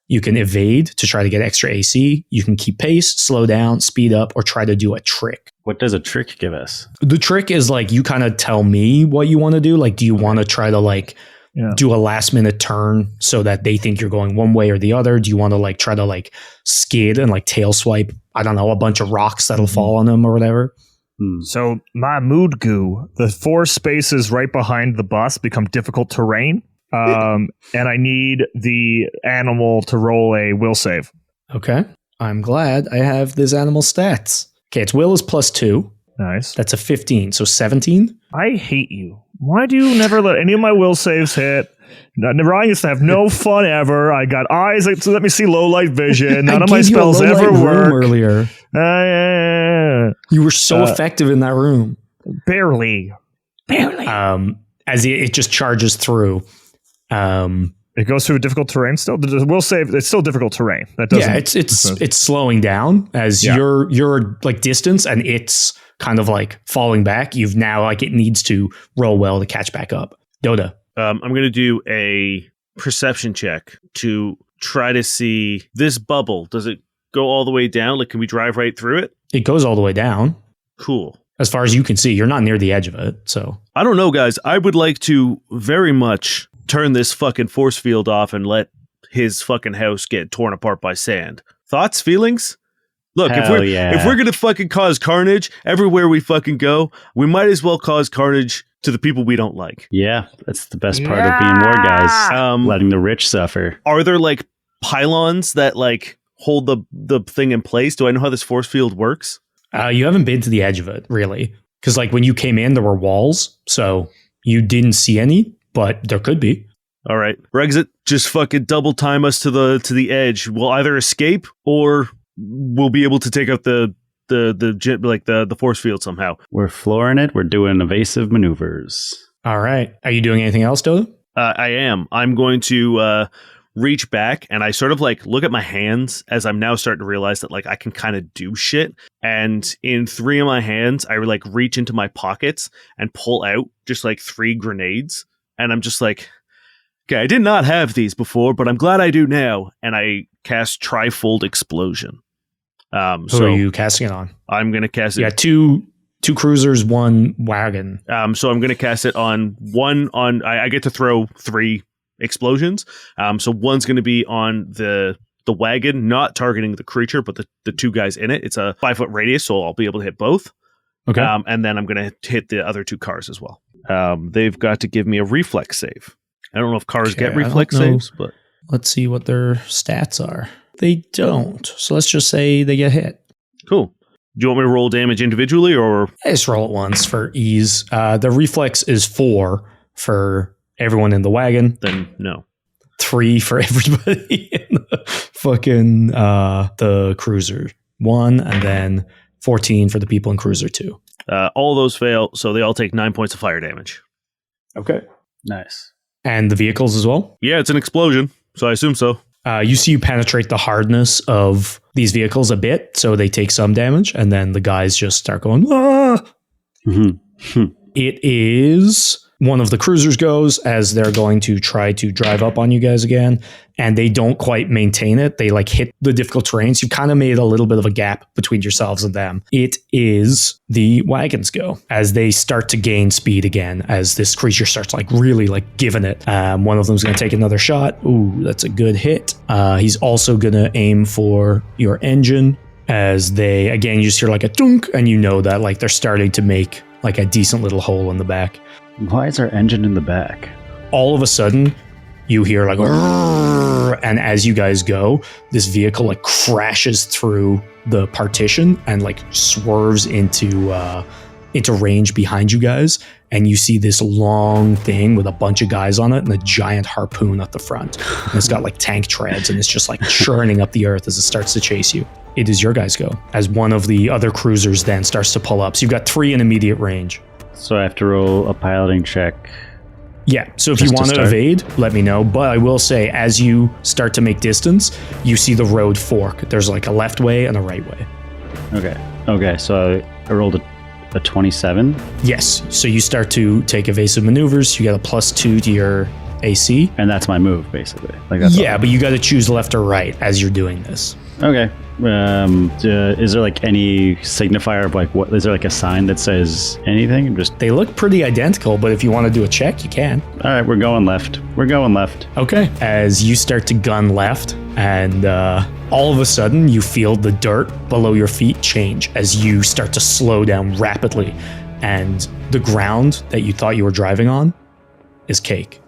You can evade to try to get extra AC. You can keep pace, slow down, speed up, or try to do a trick. What does a trick give us? The trick is like you kind of tell me what you want to do. Like, do you want to try to like do a last minute turn so that they think you're going one way or the other? Do you want to like try to like skid and like tail swipe, I don't know, a bunch of rocks that'll fall on them or whatever? So my mood goo, the 4 spaces right behind the bus become difficult terrain. And I need the animal to roll a will save. Okay. I'm glad I have this animal stats. Okay, its will is +2. Nice. That's a 15, so 17. I hate you. Why do you never let any of my will saves hit? Ryan used to have no fun ever. I got eyes that let me see low light vision. None of my spells ever work. Earlier. You were so effective in that room. Barely. As it just charges through. It goes through a difficult terrain still. We'll save. It's still difficult terrain. That doesn't. Yeah, it's slowing down as you're like distance, and it's kind of like falling back. You've now like it needs to roll well to catch back up. Dota. I'm going to do a perception check to try to see this bubble. Does it go all the way down? Like, can we drive right through it? It goes all the way down. Cool. As far as you can see, you're not near the edge of it. So I don't know, guys. I would like to very much turn this fucking force field off and let his fucking house get torn apart by sand. Thoughts, feelings? Look, if we're gonna fucking cause carnage everywhere we fucking go, we might as well cause carnage to the people we don't like. Yeah, that's the best part of being war guys. Letting the rich suffer. Are there like pylons that like hold the thing in place? Do I know how this force field works? You haven't been to the edge of it, really. Because like when you came in, there were walls, so you didn't see any, but there could be. All right. Brexit, just fucking double time us to the edge. We'll either escape or we'll be able to take out the force field somehow. We're flooring it. We're doing evasive maneuvers. All right. Are you doing anything else, Dota? I am. I'm going to reach back and I sort of like look at my hands as I'm now starting to realize that like I can kind of do shit. And in 3 of my hands, I like reach into my pockets and pull out just like 3 grenades. And I'm just like, okay, I did not have these before, but I'm glad I do now. And I cast Trifold Explosion. Who are you casting it on? I'm going to cast it. Yeah, two cruisers, 1 wagon. So I'm going to cast it on one on. I get to throw 3 explosions. So one's going to be on the wagon, not targeting the creature, but the 2 guys in it. It's a 5-foot radius, so I'll be able to hit both. Okay. And then I'm going to hit the other 2 cars as well. They've got to give me a reflex save. I don't know if cars get reflex saves, but let's see what their stats are. They don't. So let's just say they get hit. Cool. Do you want me to roll damage individually or? I just roll it once for ease. The reflex is 4 for everyone in the wagon. Then no. 3 for everybody in the fucking the cruiser 1, and then 14 for the people in cruiser 2. All those fail, so they all take 9 points of fire damage. Okay. Nice. And the vehicles as well? Yeah, it's an explosion, so I assume so. You penetrate the hardness of these vehicles a bit, so they take some damage, and then the guys just start going, ah! Mm-hmm. It is one of the cruisers goes as they're going to try to drive up on you guys again, and they don't quite maintain it. They like hit the difficult terrains. You kind of made a little bit of a gap between yourselves and them. It is the wagons go as they start to gain speed again, as this creature starts like really like giving it. One of them's going to take another shot. Ooh, that's a good hit. He's also going to aim for your engine as they, again, you just hear like a dunk, and you know that like they're starting to make like a decent little hole in the back. Why is our engine in the back? All of a sudden, you hear like, and as you guys go, this vehicle like crashes through the partition and like swerves into range behind you guys. And you see this long thing with a bunch of guys on it and a giant harpoon at the front. And it's got like tank treads, and it's just like churning up the earth as it starts to chase you. It is your guys' go as one of the other cruisers then starts to pull up. So you've got 3 in immediate range. So I have to roll a piloting check. Yeah, so if you want to evade, let me know. But I will say, as you start to make distance, you see the road fork. There's like a left way and a right way. Okay, so I rolled a 27. Yes, so you start to take evasive maneuvers. You get a +2 to your AC. And that's my move, basically. Like that's yeah, but you got to choose left or right as you're doing this. Okay. Is there like any signifier of like what? Is there like a sign that says anything? They look pretty identical, but if you want to do a check, you can. All right, we're going left. Okay. As you start to gun left, and all of a sudden you feel the dirt below your feet change as you start to slow down rapidly, and the ground that you thought you were driving on is cake.